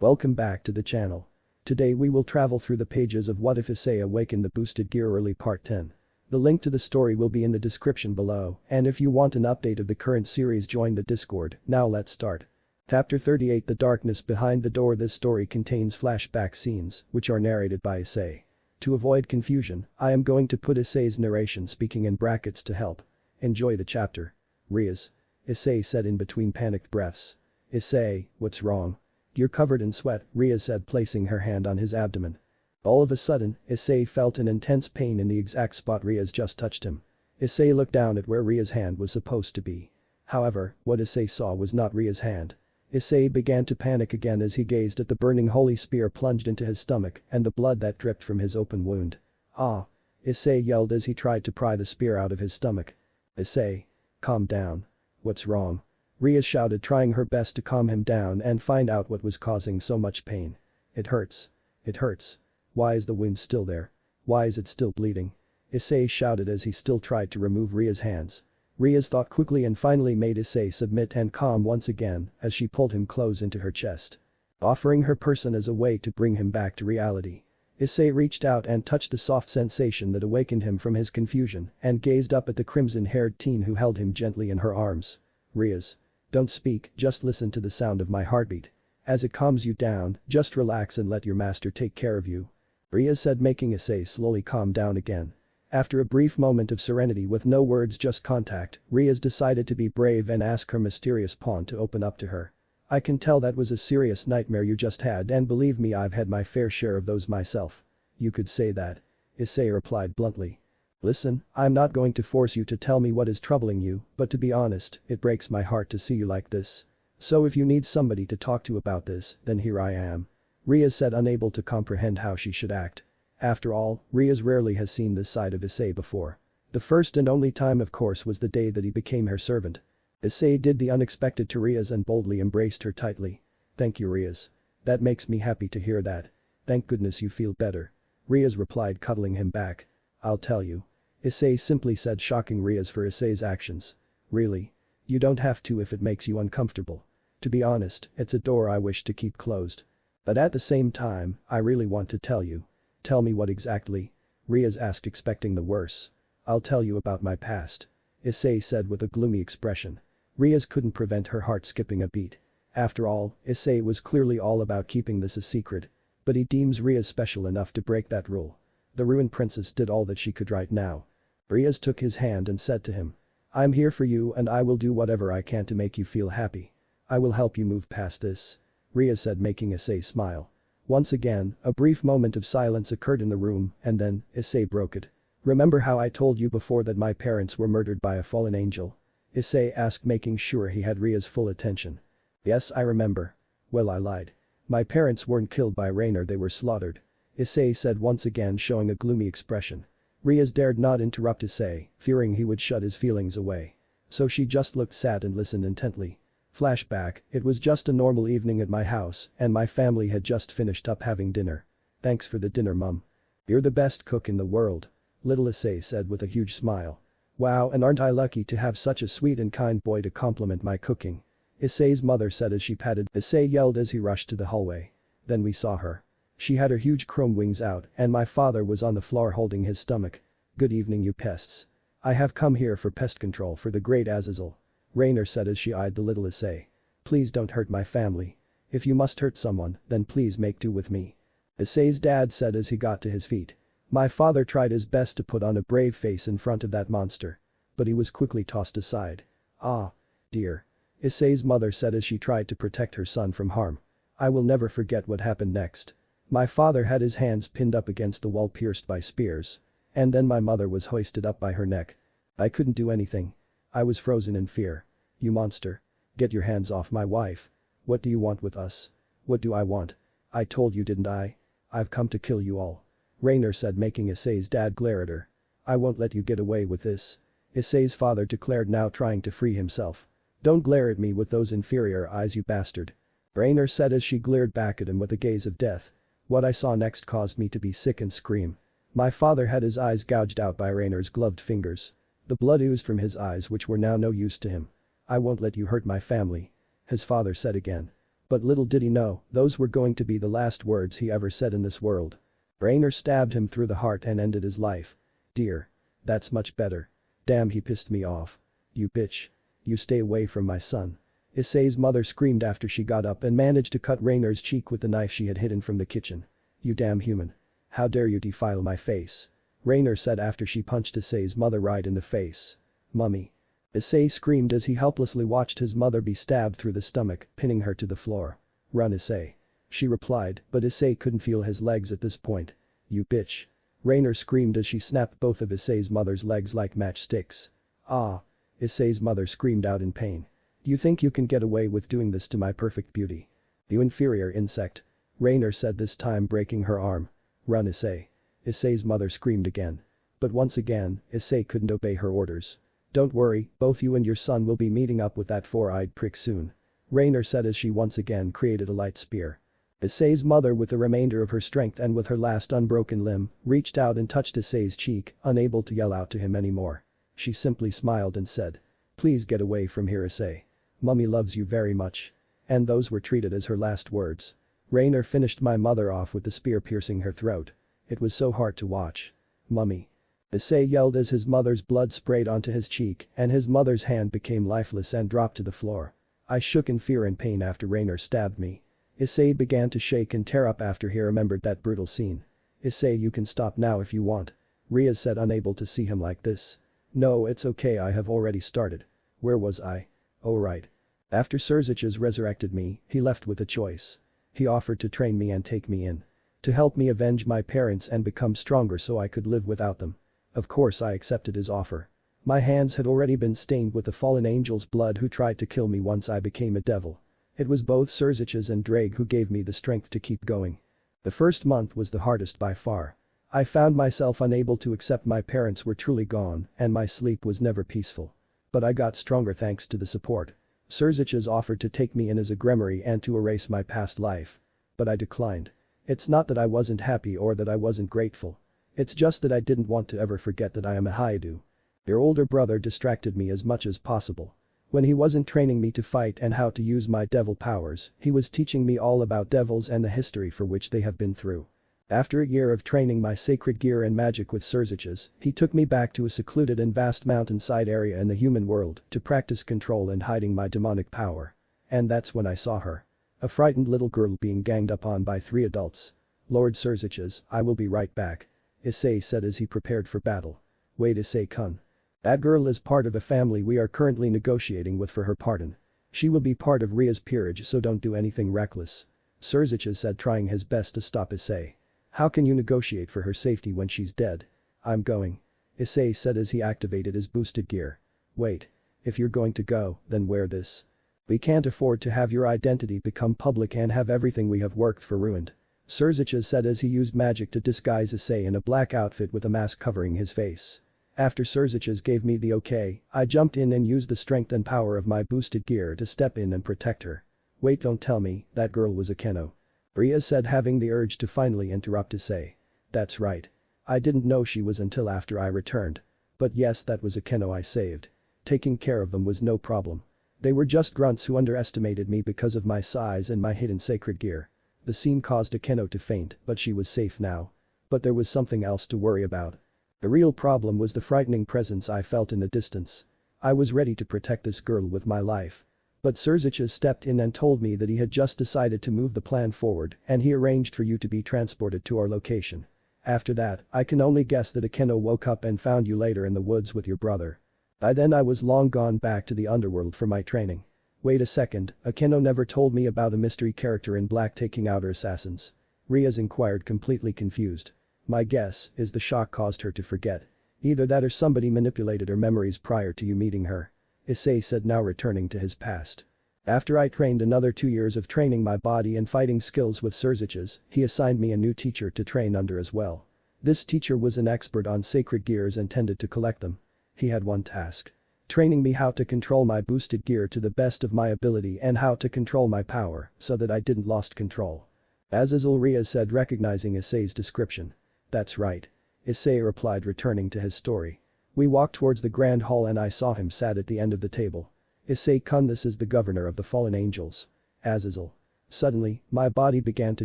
Welcome back to the channel. Today we will travel through the pages of What If Issei Awakened the Boosted Gear Early Part 10. The link to the story will be in the description below, and if you want an update of the current series, join the Discord. Now let's start. Chapter 38, The Darkness Behind the Door. This story contains flashback scenes, which are narrated by Issei. To avoid confusion, I am going to put Issei's narration speaking in brackets to help. Enjoy the chapter. Issei said in between panicked breaths. Issei, what's wrong? You're covered in sweat, Ria said, placing her hand on his abdomen. All of a sudden, Issei felt an intense pain in the exact spot Ria's just touched him. Issei looked down at where Ria's hand was supposed to be. However, what Issei saw was not Ria's hand. Issei began to panic again as he gazed at the burning holy spear plunged into his stomach and the blood that dripped from his open wound. Ah! Issei yelled as he tried to pry the spear out of his stomach. Issei. Calm down. What's wrong? Ria shouted, trying her best to calm him down and find out what was causing so much pain. It hurts. It hurts. Why is the wound still there? Why is it still bleeding? Issei shouted as he still tried to remove Ria's hands. Ria's thought quickly and finally made Issei submit and calm once again as she pulled him close into her chest. Offering her person as a way to bring him back to reality. Issei reached out and touched the soft sensation that awakened him from his confusion and gazed up at the crimson-haired teen who held him gently in her arms. Ria's. Don't speak, just listen to the sound of my heartbeat. As it calms you down, just relax and let your master take care of you. Ria said, making Issei slowly calm down again. After a brief moment of serenity with no words, just contact, Ria's decided to be brave and ask her mysterious pawn to open up to her. I can tell that was a serious nightmare you just had, and believe me, I've had my fair share of those myself. You could say that. Issei replied bluntly. Listen, I'm not going to force you to tell me what is troubling you, but to be honest, it breaks my heart to see you like this. So if you need somebody to talk to about this, then here I am. Ria said, unable to comprehend how she should act. After all, Ria's rarely has seen this side of Issei before. The first and only time, of course, was the day that he became her servant. Issei did the unexpected to Ria's and boldly embraced her tightly. Thank you, Ria's. That makes me happy to hear that. Thank goodness you feel better. Ria's replied, cuddling him back. I'll tell you. Issei simply said, shocking Ria's for Issei's actions. Really? You don't have to if it makes you uncomfortable. To be honest, it's a door I wish to keep closed. But at the same time, I really want to tell you. Tell me what exactly? Ria's asked, expecting the worst. I'll tell you about my past. Issei said with a gloomy expression. Ria's couldn't prevent her heart skipping a beat. After all, Issei was clearly all about keeping this a secret. But he deems Ria special enough to break that rule. The ruined princess did all that she could right now. Ria's took his hand and said to him. I'm here for you and I will do whatever I can to make you feel happy. I will help you move past this. Ria said, making Issei smile. Once again, a brief moment of silence occurred in the room and then, Issei broke it. Remember how I told you before that my parents were murdered by a fallen angel? Issei asked, making sure he had Ria's full attention. Yes, I remember. Well, I lied. My parents weren't killed by Rainer, they were slaughtered. Issei said, once again showing a gloomy expression. Ria's dared not interrupt Issei, fearing he would shut his feelings away. So she just looked sad and listened intently. Flashback, it was just a normal evening at my house and my family had just finished up having dinner. Thanks for the dinner, Mum. You're the best cook in the world. Little Issei said with a huge smile. Wow, and aren't I lucky to have such a sweet and kind boy to compliment my cooking. Issei's mother said as she patted. Issei yelled as he rushed to the hallway. Then we saw her. She had her huge chrome wings out and my father was on the floor holding his stomach. Good evening, you pests. I have come here for pest control for the great Azazel. Rainer said as she eyed the little Issei. Please don't hurt my family. If you must hurt someone, then please make do with me. Issei's dad said as he got to his feet. My father tried his best to put on a brave face in front of that monster. But he was quickly tossed aside. Ah. Dear. Issei's mother said as she tried to protect her son from harm. I will never forget what happened next. My father had his hands pinned up against the wall pierced by spears. And then my mother was hoisted up by her neck. I couldn't do anything. I was frozen in fear. You monster. Get your hands off my wife. What do you want with us? What do I want? I told you, didn't I? I've come to kill you all. Rainer said, making Issei's dad glare at her. I won't let you get away with this. Issei's father declared, now trying to free himself. Don't glare at me with those inferior eyes, you bastard. Rainer said as she glared back at him with a gaze of death. What I saw next caused me to be sick and scream. My father had his eyes gouged out by Rainer's gloved fingers. The blood oozed from his eyes, which were now no use to him. I won't let you hurt my family. His father said again. But little did he know, those were going to be the last words he ever said in this world. Rainer stabbed him through the heart and ended his life. Dear. That's much better. Damn, he pissed me off. You bitch. You stay away from my son. Issei's mother screamed after she got up and managed to cut Rainer's cheek with the knife she had hidden from the kitchen. You damn human. How dare you defile my face? Rainer said after she punched Issei's mother right in the face. Mummy. Issei screamed as he helplessly watched his mother be stabbed through the stomach, pinning her to the floor. Run, Issei. She replied, but Issei couldn't feel his legs at this point. You bitch. Rainer screamed as she snapped both of Issei's mother's legs like matchsticks. Ah. Issei's mother screamed out in pain. You think you can get away with doing this to my perfect beauty? You inferior insect. Rainer said, this time breaking her arm. Run, Issei. Issei's mother screamed again. But once again, Issei couldn't obey her orders. Don't worry, both you and your son will be meeting up with that four-eyed prick soon. Rainer said as she once again created a light spear. Issei's mother, with the remainder of her strength and with her last unbroken limb, reached out and touched Issei's cheek, unable to yell out to him anymore. She simply smiled and said. Please get away from here, Issei. Mummy loves you very much. And those were treated as her last words. Rainer finished my mother off with the spear piercing her throat. It was so hard to watch. Mummy. Issei yelled as his mother's blood sprayed onto his cheek and his mother's hand became lifeless and dropped to the floor. I shook in fear and pain after Rainer stabbed me. Issei began to shake and tear up after he remembered that brutal scene. Issei, you can stop now if you want. Ria said, unable to see him like this. No, it's okay, I have already started. Where was I? Oh right. After Surziches resurrected me, he left with a choice. He offered to train me and take me in. To help me avenge my parents and become stronger so I could live without them. Of course I accepted his offer. My hands had already been stained with the fallen angel's blood who tried to kill me once I became a devil. It was both Surziches and Drake who gave me the strength to keep going. The first month was the hardest by far. I found myself unable to accept my parents were truly gone and my sleep was never peaceful. But I got stronger thanks to the support. Surziches offered to take me in as a grimoire and to erase my past life. But I declined. It's not that I wasn't happy or that I wasn't grateful. It's just that I didn't want to ever forget that I am a Haidu. Your older brother distracted me as much as possible. When he wasn't training me to fight and how to use my devil powers, he was teaching me all about devils and the history for which they have been through. After a year of training my sacred gear and magic with Surziches, he took me back to a secluded and vast mountainside area in the human world to practice control and hiding my demonic power. And that's when I saw her. A frightened little girl being ganged up on by 3 adults. Lord Surziches, I will be right back. Issei said as he prepared for battle. Wait, Issei-kun. That girl is part of a family we are currently negotiating with for her pardon. She will be part of Ria's peerage, so don't do anything reckless. Surziches said, trying his best to stop Issei. How can you negotiate for her safety when she's dead? I'm going. Issei said as he activated his boosted gear. Wait. If you're going to go, then wear this. We can't afford to have your identity become public and have everything we have worked for ruined. Surziches said as he used magic to disguise Issei in a black outfit with a mask covering his face. After Surziches gave me the okay, I jumped in and used the strength and power of my boosted gear to step in and protect her. Wait, don't tell me, that girl was a Keno. Ria said, having the urge to finally interrupt Issei. That's right. I didn't know she was until after I returned. But yes, that was a Keno I saved. Taking care of them was no problem. They were just grunts who underestimated me because of my size and my hidden sacred gear. The scene caused a Keno to faint, but she was safe now. But there was something else to worry about. The real problem was the frightening presence I felt in the distance. I was ready to protect this girl with my life. But Surziches stepped in and told me that he had just decided to move the plan forward and he arranged for you to be transported to our location. After that, I can only guess that a Keno woke up and found you later in the woods with your brother. By then I was long gone back to the underworld for my training. Wait a second, a Keno never told me about a mystery character in black taking out her assassins. Riaz inquired, completely confused. My guess is the shock caused her to forget. Either that or somebody manipulated her memories prior to you meeting her. Issei said, now returning to his past. After I trained another 2 years of training my body and fighting skills with Surziches, he assigned me a new teacher to train under as well. This teacher was an expert on sacred gears and tended to collect them. He had one task. Training me how to control my boosted gear to the best of my ability and how to control my power so that I didn't lost control. Azazel, Riaz said, recognizing Issei's description. That's right. Issei replied, returning to his story. We walked towards the grand hall and I saw him sat at the end of the table. Issei-kun, this is the governor of the fallen angels. Azazel. Suddenly, my body began to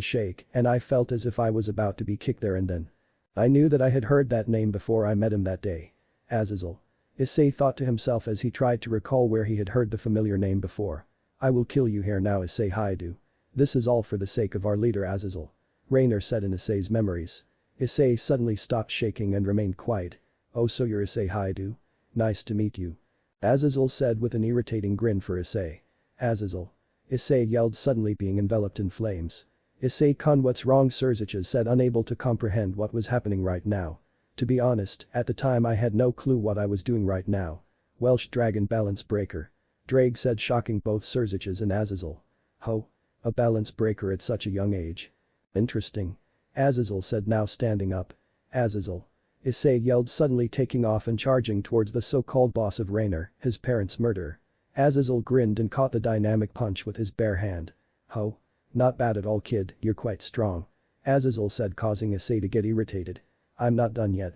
shake and I felt as if I was about to be kicked there and then. I knew that I had heard that name before I met him that day. Azazel. Issei thought to himself as he tried to recall where he had heard the familiar name before. I will kill you here now, Issei Haidu. This is all for the sake of our leader Azazel. Rainer said in Issei's memories. Issei suddenly stopped shaking and remained quiet. Oh, so you're Issei Haidu? Nice to meet you. Azazel said with an irritating grin for Issei. Azazel. Issei yelled, suddenly being enveloped in flames. Issei-kun, what's wrong? Surziches said, unable to comprehend what was happening right now. To be honest, at the time I had no clue what I was doing right now. Welsh dragon balance breaker. Drake said, shocking both Surziches and Azazel. Ho. A balance breaker at such a young age. Interesting. Azazel said, now standing up. Azazel. Issei yelled, suddenly taking off and charging towards the so-called boss of Rainer, his parents' murderer. Azazel grinned and caught the dynamic punch with his bare hand. Ho. Not bad at all, kid, you're quite strong. Azazel said, causing Issei to get irritated. I'm not done yet.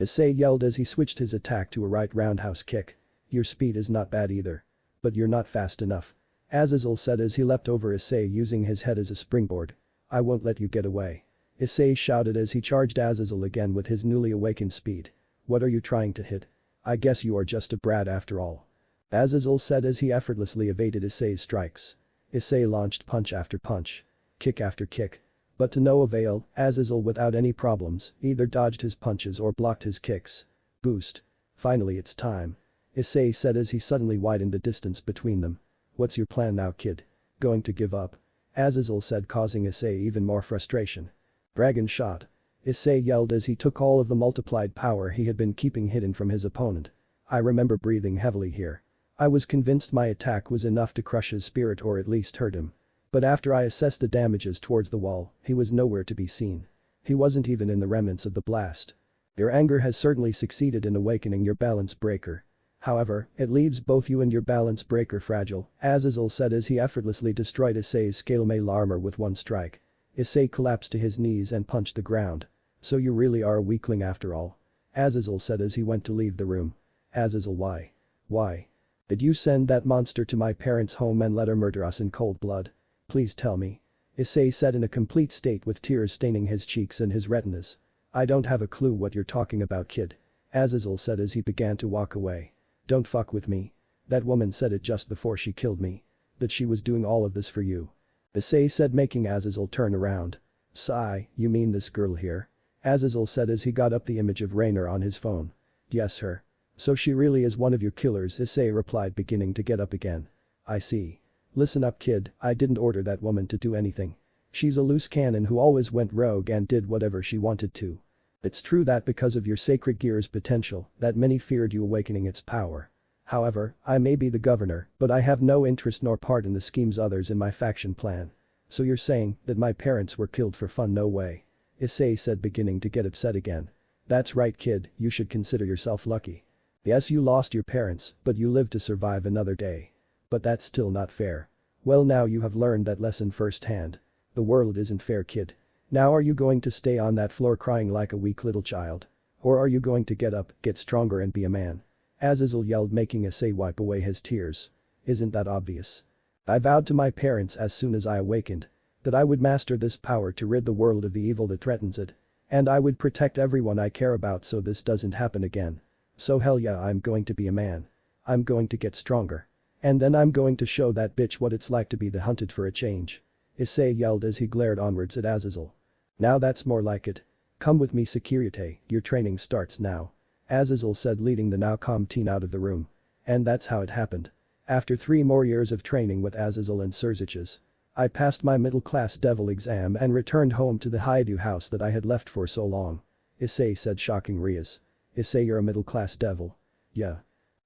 Issei yelled as he switched his attack to a right roundhouse kick. Your speed is not bad either. But you're not fast enough. Azazel said as he leapt over Issei using his head as a springboard. I won't let you get away. Issei shouted as he charged Azazel again with his newly awakened speed. What are you trying to hit? I guess you are just a brat after all. Azazel said as he effortlessly evaded Issei's strikes. Issei launched punch after punch. Kick after kick. But to no avail, Azazel without any problems either dodged his punches or blocked his kicks. Boost. Finally it's time. Issei said as he suddenly widened the distance between them. What's your plan now, kid? Going to give up? Azazel said, causing Issei even more frustration. Dragon shot. Issei yelled as he took all of the multiplied power he had been keeping hidden from his opponent. I remember breathing heavily here. I was convinced my attack was enough to crush his spirit or at least hurt him. But after I assessed the damages towards the wall, he was nowhere to be seen. He wasn't even in the remnants of the blast. Your anger has certainly succeeded in awakening your balance breaker. However, it leaves both you and your balance breaker fragile, Azazel said as he effortlessly destroyed Issei's scale mail armor with one strike. Issei collapsed to his knees and punched the ground. So you really are a weakling after all. Azazel said as he went to leave the room. Azazel, why? Why? Did you send that monster to my parents' home and let her murder us in cold blood? Please tell me. Issei said in a complete state with tears staining his cheeks and his retinas. I don't have a clue what you're talking about, kid. Azazel said as he began to walk away. Don't fuck with me. That woman said it just before she killed me. That she was doing all of this for you. Issei said, making Azazel turn around. Sigh, you mean this girl here? Azazel said as he got up the image of Rainer on his phone. Yes, her. So she really is one of your killers, Issei replied, beginning to get up again. I see. Listen up, kid, I didn't order that woman to do anything. She's a loose cannon who always went rogue and did whatever she wanted to. It's true that because of your sacred gear's potential, that many feared you awakening its power. However, I may be the governor, but I have no interest nor part in the schemes others in my faction plan. So you're saying that my parents were killed for fun? No way. Issei said, beginning to get upset again. That's right, kid, you should consider yourself lucky. Yes, you lost your parents, but you lived to survive another day. But that's still not fair. Well, now you have learned that lesson firsthand. The world isn't fair, kid. Now are you going to stay on that floor crying like a weak little child? Or are you going to get up, get stronger and be a man? Azazel yelled, making Issei wipe away his tears. Isn't that obvious? I vowed to my parents as soon as I awakened that I would master this power to rid the world of the evil that threatens it. And I would protect everyone I care about so this doesn't happen again. So hell yeah, I'm going to be a man. I'm going to get stronger. And then I'm going to show that bitch what it's like to be the hunted for a change. Issei yelled as he glared onwards at Azazel. Now that's more like it. Come with me, Securite, your training starts now. Azazel said, leading the now calm teen out of the room. And that's how it happened. After 3 more years of training with Azazel and Surziches, I passed my middle-class devil exam and returned home to the Haidu house that I had left for so long. Issei said, shocking Rias. Issei, you're a middle-class devil. Yeah.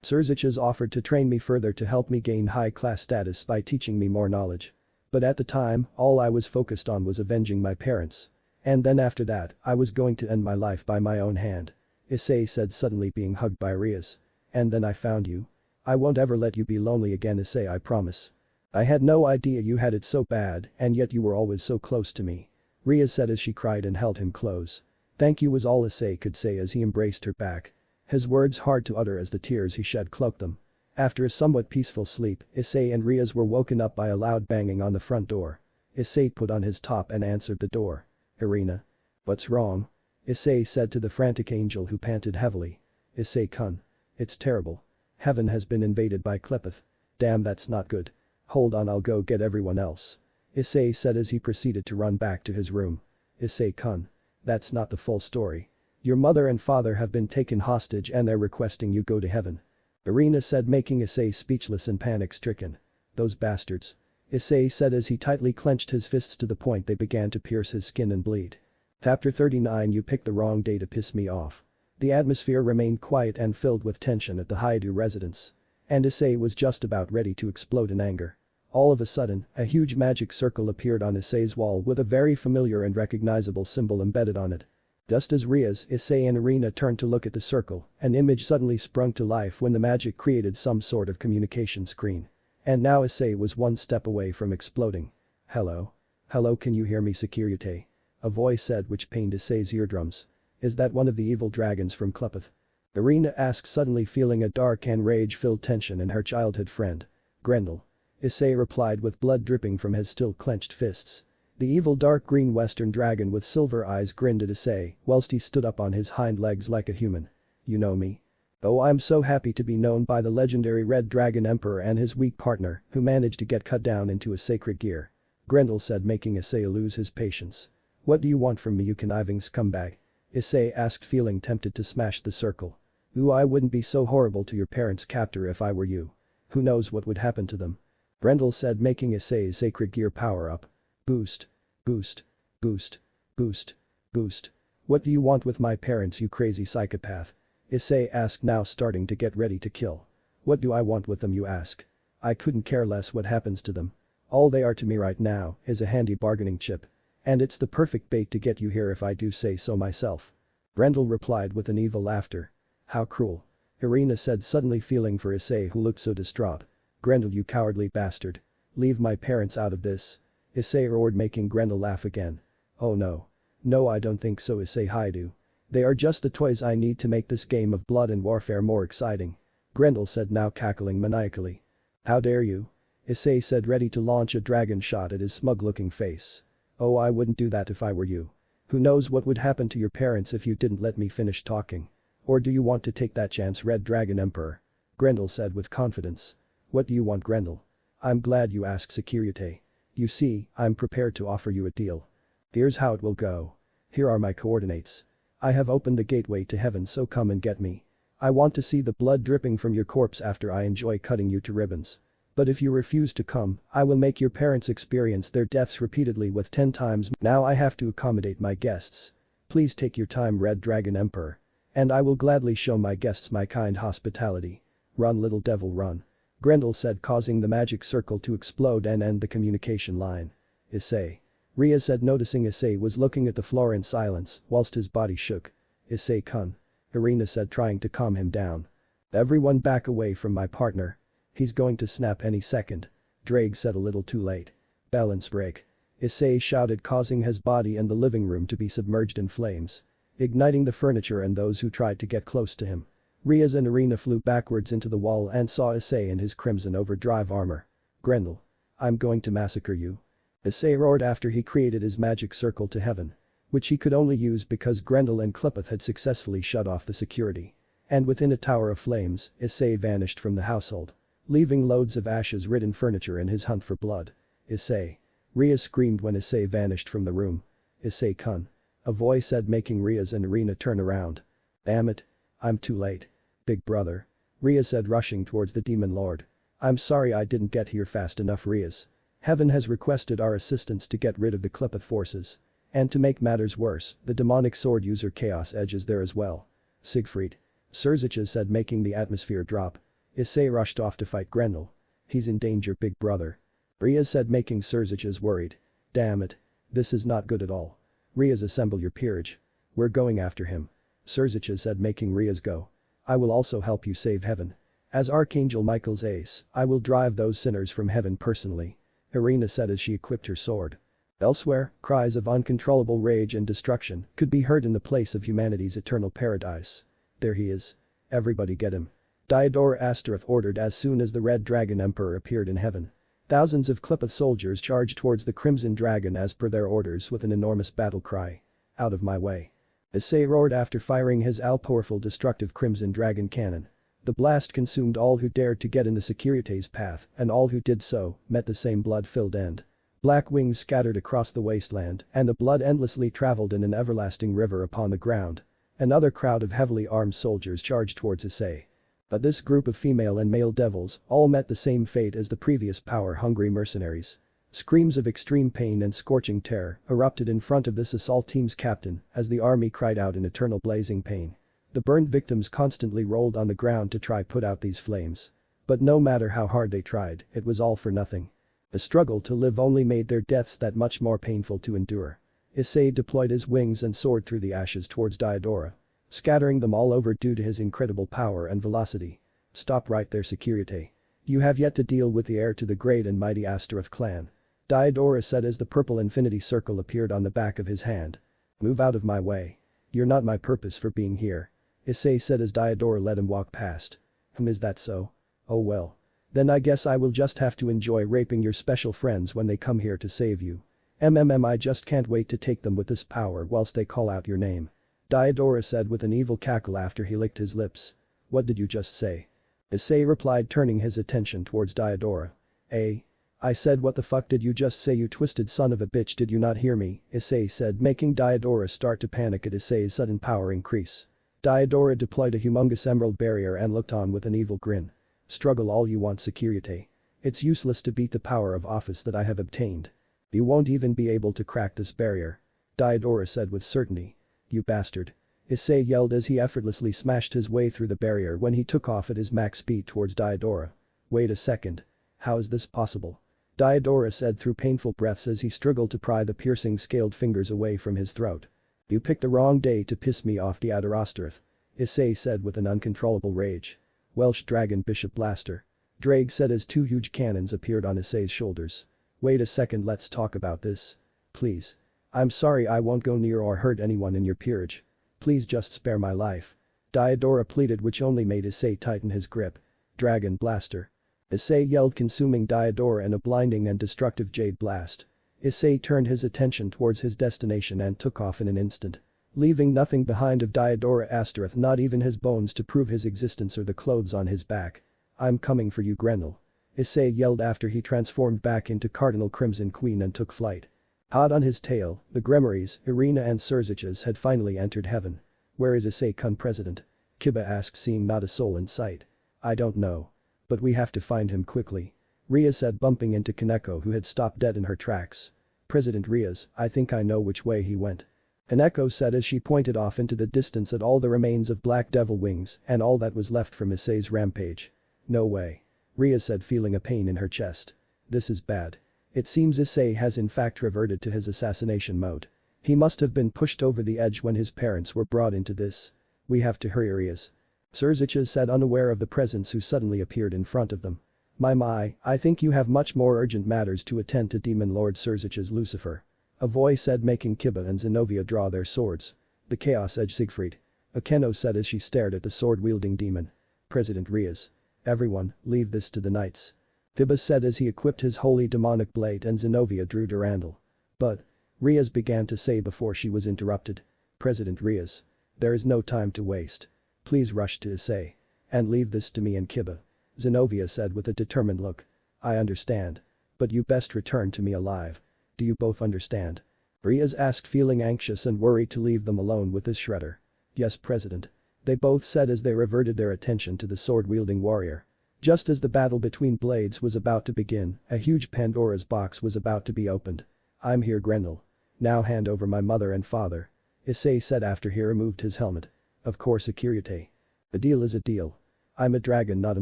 Surziches offered to train me further to help me gain high-class status by teaching me more knowledge. But at the time, all I was focused on was avenging my parents. And then after that, I was going to end my life by my own hand. Issei said, suddenly being hugged by Rias. And then I found you. I won't ever let you be lonely again, Issei, I promise. I had no idea you had it so bad, and yet you were always so close to me. Rias said as she cried and held him close. Thank you was all Issei could say as he embraced her back. His words hard to utter as the tears he shed cloaked them. After a somewhat peaceful sleep, Issei and Rias were woken up by a loud banging on the front door. Issei put on his top and answered the door. Irina. What's wrong? Issei said to the frantic angel who panted heavily. Issei-kun. It's terrible. Heaven has been invaded by Klepeth. Damn, that's not good. Hold on, I'll go get everyone else. Issei said as he proceeded to run back to his room. Issei-kun. That's not the full story. Your mother and father have been taken hostage and they're requesting you go to heaven. Irina said, making Issei speechless and panic-stricken. Those bastards. Issei said as he tightly clenched his fists to the point they began to pierce his skin and bleed. Chapter 39. You picked the wrong day to piss me off. The atmosphere remained quiet and filled with tension at the Haidu residence. And Issei was just about ready to explode in anger. All of a sudden, a huge magic circle appeared on Issei's wall with a very familiar and recognizable symbol embedded on it. Just as Riaz, Issei and Irina turned to look at the circle, an image suddenly sprung to life when the magic created some sort of communication screen. And now Issei was one step away from exploding. Hello? Hello, can you hear me, Securite? A voice said, which pained Issei's eardrums. Is that one of the evil dragons from Klepeth? Irina asked, suddenly feeling a dark and rage-filled tension in her childhood friend. Grendel. Issei replied with blood dripping from his still clenched fists. The evil dark green western dragon with silver eyes grinned at Issei whilst he stood up on his hind legs like a human. You know me? Oh, I'm so happy to be known by the legendary Red Dragon Emperor and his weak partner who managed to get cut down into a sacred gear. Grendel said, making Issei lose his patience. What do you want from me, you conniving scumbag? Issei asked, feeling tempted to smash the circle. Ooh, I wouldn't be so horrible to your parents' captor if I were you. Who knows what would happen to them? Grendel said, making Issei's sacred gear power up. Boost. Boost. Boost. Boost. Boost. What do you want with my parents, you crazy psychopath? Issei asked, now starting to get ready to kill. What do I want with them, you ask? I couldn't care less what happens to them. All they are to me right now is a handy bargaining chip. And it's the perfect bait to get you here if I do say so myself. Grendel replied with an evil laughter. How cruel. Irina said, suddenly feeling for Issei, who looked so distraught. Grendel, you cowardly bastard. Leave my parents out of this. Issei roared, making Grendel laugh again. Oh no. No, I don't think so, Issei Haidu. They are just the toys I need to make this game of blood and warfare more exciting. Grendel said, now cackling maniacally. How dare you? Issei said, ready to launch a dragon shot at his smug-looking face. Oh, I wouldn't do that if I were you. Who knows what would happen to your parents if you didn't let me finish talking. Or do you want to take that chance, Red Dragon Emperor? Grendel said with confidence. What do you want, Grendel? I'm glad you asked, Securite. You see, I'm prepared to offer you a deal. Here's how it will go. Here are my coordinates. I have opened the gateway to heaven, so come and get me. I want to see the blood dripping from your corpse after I enjoy cutting you to ribbons. But if you refuse to come, I will make your parents experience their deaths repeatedly with 10 times. Now I have to accommodate my guests. Please take your time, Red Dragon Emperor. And I will gladly show my guests my kind hospitality. Run, little devil, run. Grendel said, causing the magic circle to explode and end the communication line. Issei. Ria said, noticing Issei was looking at the floor in silence whilst his body shook. Issei-kun. Irina said, trying to calm him down. Everyone back away from my partner. He's going to snap any second. Drake said, a little too late. Balance break. Issei shouted, causing his body and the living room to be submerged in flames, igniting the furniture and those who tried to get close to him. Riaz and Irina flew backwards into the wall and saw Issei in his crimson overdrive armor. Grendel. I'm going to massacre you. Issei roared after he created his magic circle to heaven, which he could only use because Grendel and Klepeth had successfully shut off the security. And within a tower of flames, Issei vanished from the household, leaving loads of ashes-ridden furniture in his hunt for blood. Issei. Riaz screamed when Issei vanished from the room. Issei-kun. A voice said, making Riaz and Irina turn around. Damn it. I'm too late. Big brother. Riaz said, rushing towards the demon lord. I'm sorry I didn't get here fast enough, Riaz. Heaven has requested our assistance to get rid of the Klepeth forces. And to make matters worse, the demonic sword user Chaos Edge is there as well. Siegfried. Surzicha said, making the atmosphere drop. Issei rushed off to fight Grendel. He's in danger, big brother. Riaz said, making Surzicha's worried. Damn it. This is not good at all. Riaz, assemble your peerage. We're going after him. Surzicha said, making Riaz go. I will also help you save heaven. As Archangel Michael's ace, I will drive those sinners from heaven personally. Irina said as she equipped her sword. Elsewhere, cries of uncontrollable rage and destruction could be heard in the place of humanity's eternal paradise. There he is. Everybody get him. Diodora Astaroth ordered as soon as the Red Dragon Emperor appeared in heaven. Thousands of Clippa soldiers charged towards the Crimson Dragon as per their orders with an enormous battle cry. Out of my way. Issei roared after firing his all-powerful destructive Crimson Dragon cannon. The blast consumed all who dared to get in the Security's path, and all who did so met the same blood-filled end. Black wings scattered across the wasteland, and the blood endlessly traveled in an everlasting river upon the ground. Another crowd of heavily armed soldiers charged towards Issei. But this group of female and male devils all met the same fate as the previous power-hungry mercenaries. Screams of extreme pain and scorching terror erupted in front of this assault team's captain as the army cried out in eternal blazing pain. The burned victims constantly rolled on the ground to try put out these flames. But no matter how hard they tried, it was all for nothing. The struggle to live only made their deaths that much more painful to endure. Issei deployed his wings and soared through the ashes towards Diodora, scattering them all over due to his incredible power and velocity. Stop right there, Security. You have yet to deal with the heir to the great and mighty Astaroth clan. Diodora said as the purple infinity circle appeared on the back of his hand. Move out of my way. You're not my purpose for being here. Issei said as Diodora let him walk past. Is that so? Oh well. Then I guess I will just have to enjoy raping your special friends when they come here to save you. I just can't wait to take them with this power whilst they call out your name. Diodora said with an evil cackle after he licked his lips. What did you just say? Issei replied, turning his attention towards Diodora. I said what the fuck did you just say, you twisted son of a bitch, did you not hear me? Issei said, making Diodora start to panic at Issei's sudden power increase. Diodora deployed a humongous emerald barrier and looked on with an evil grin. Struggle all you want, Security. It's useless to beat the power of office that I have obtained. You won't even be able to crack this barrier. Diodora said with certainty. You bastard. Issei yelled as he effortlessly smashed his way through the barrier when he took off at his max speed towards Diodora. Wait a second. How is this possible? Diodora said through painful breaths as he struggled to pry the piercing scaled fingers away from his throat. You picked the wrong day to piss me off, Diodorostoreth. Issei said with an uncontrollable rage. Welsh Dragon Bishop Blaster. Drake said as two huge cannons appeared on Issei's shoulders. Wait a second, let's talk about this. Please. I'm sorry, I won't go near or hurt anyone in your peerage. Please just spare my life. Diodora pleaded, which only made Issei tighten his grip. Dragon Blaster. Issei yelled, consuming Diodora in a blinding and destructive jade blast. Issei turned his attention towards his destination and took off in an instant. Leaving nothing behind of Diodora Astaroth, not even his bones to prove his existence or the clothes on his back. I'm coming for you, Grendel. Issei yelled after he transformed back into Cardinal Crimson Queen and took flight. Hot on his tail, the Grimoires, Irina and Surziches had finally entered heaven. Where is Issei-kun, President? Kiba asked, seeing not a soul in sight. I don't know. But we have to find him quickly. Ria said, bumping into Kaneko, who had stopped dead in her tracks. President Rias, I think I know which way he went. Kaneko said as she pointed off into the distance at all the remains of Black Devil wings and all that was left from Issei's rampage. No way. Ria said, feeling a pain in her chest. This is bad. It seems Issei has in fact reverted to his assassination mode. He must have been pushed over the edge when his parents were brought into this. We have to hurry, Rias. Surziches said, unaware of the presence who suddenly appeared in front of them. My, I think you have much more urgent matters to attend to, Demon Lord Surziches Lucifer. A voice said, making Kiba and Zenobia draw their swords. The Chaos Edge Siegfried. Akeno said as she stared at the sword-wielding demon. President Rias. Everyone, leave this to the knights. Kiba said as he equipped his holy demonic blade and Zenobia drew Durandal. But. Rias began to say before she was interrupted. President Rias. There is no time to waste. Please rush to Issei. And leave this to me and Kiba. Zenobia said with a determined look. I understand. But you best return to me alive. Do you both understand? Rias asked, feeling anxious and worried to leave them alone with this shredder. Yes, President. They both said as they reverted their attention to the sword-wielding warrior. Just as the battle between blades was about to begin, a huge Pandora's box was about to be opened. I'm here, Grendel. Now hand over my mother and father. Issei said after he removed his helmet. Of course, Akirite. A deal is a deal. I'm a dragon, not a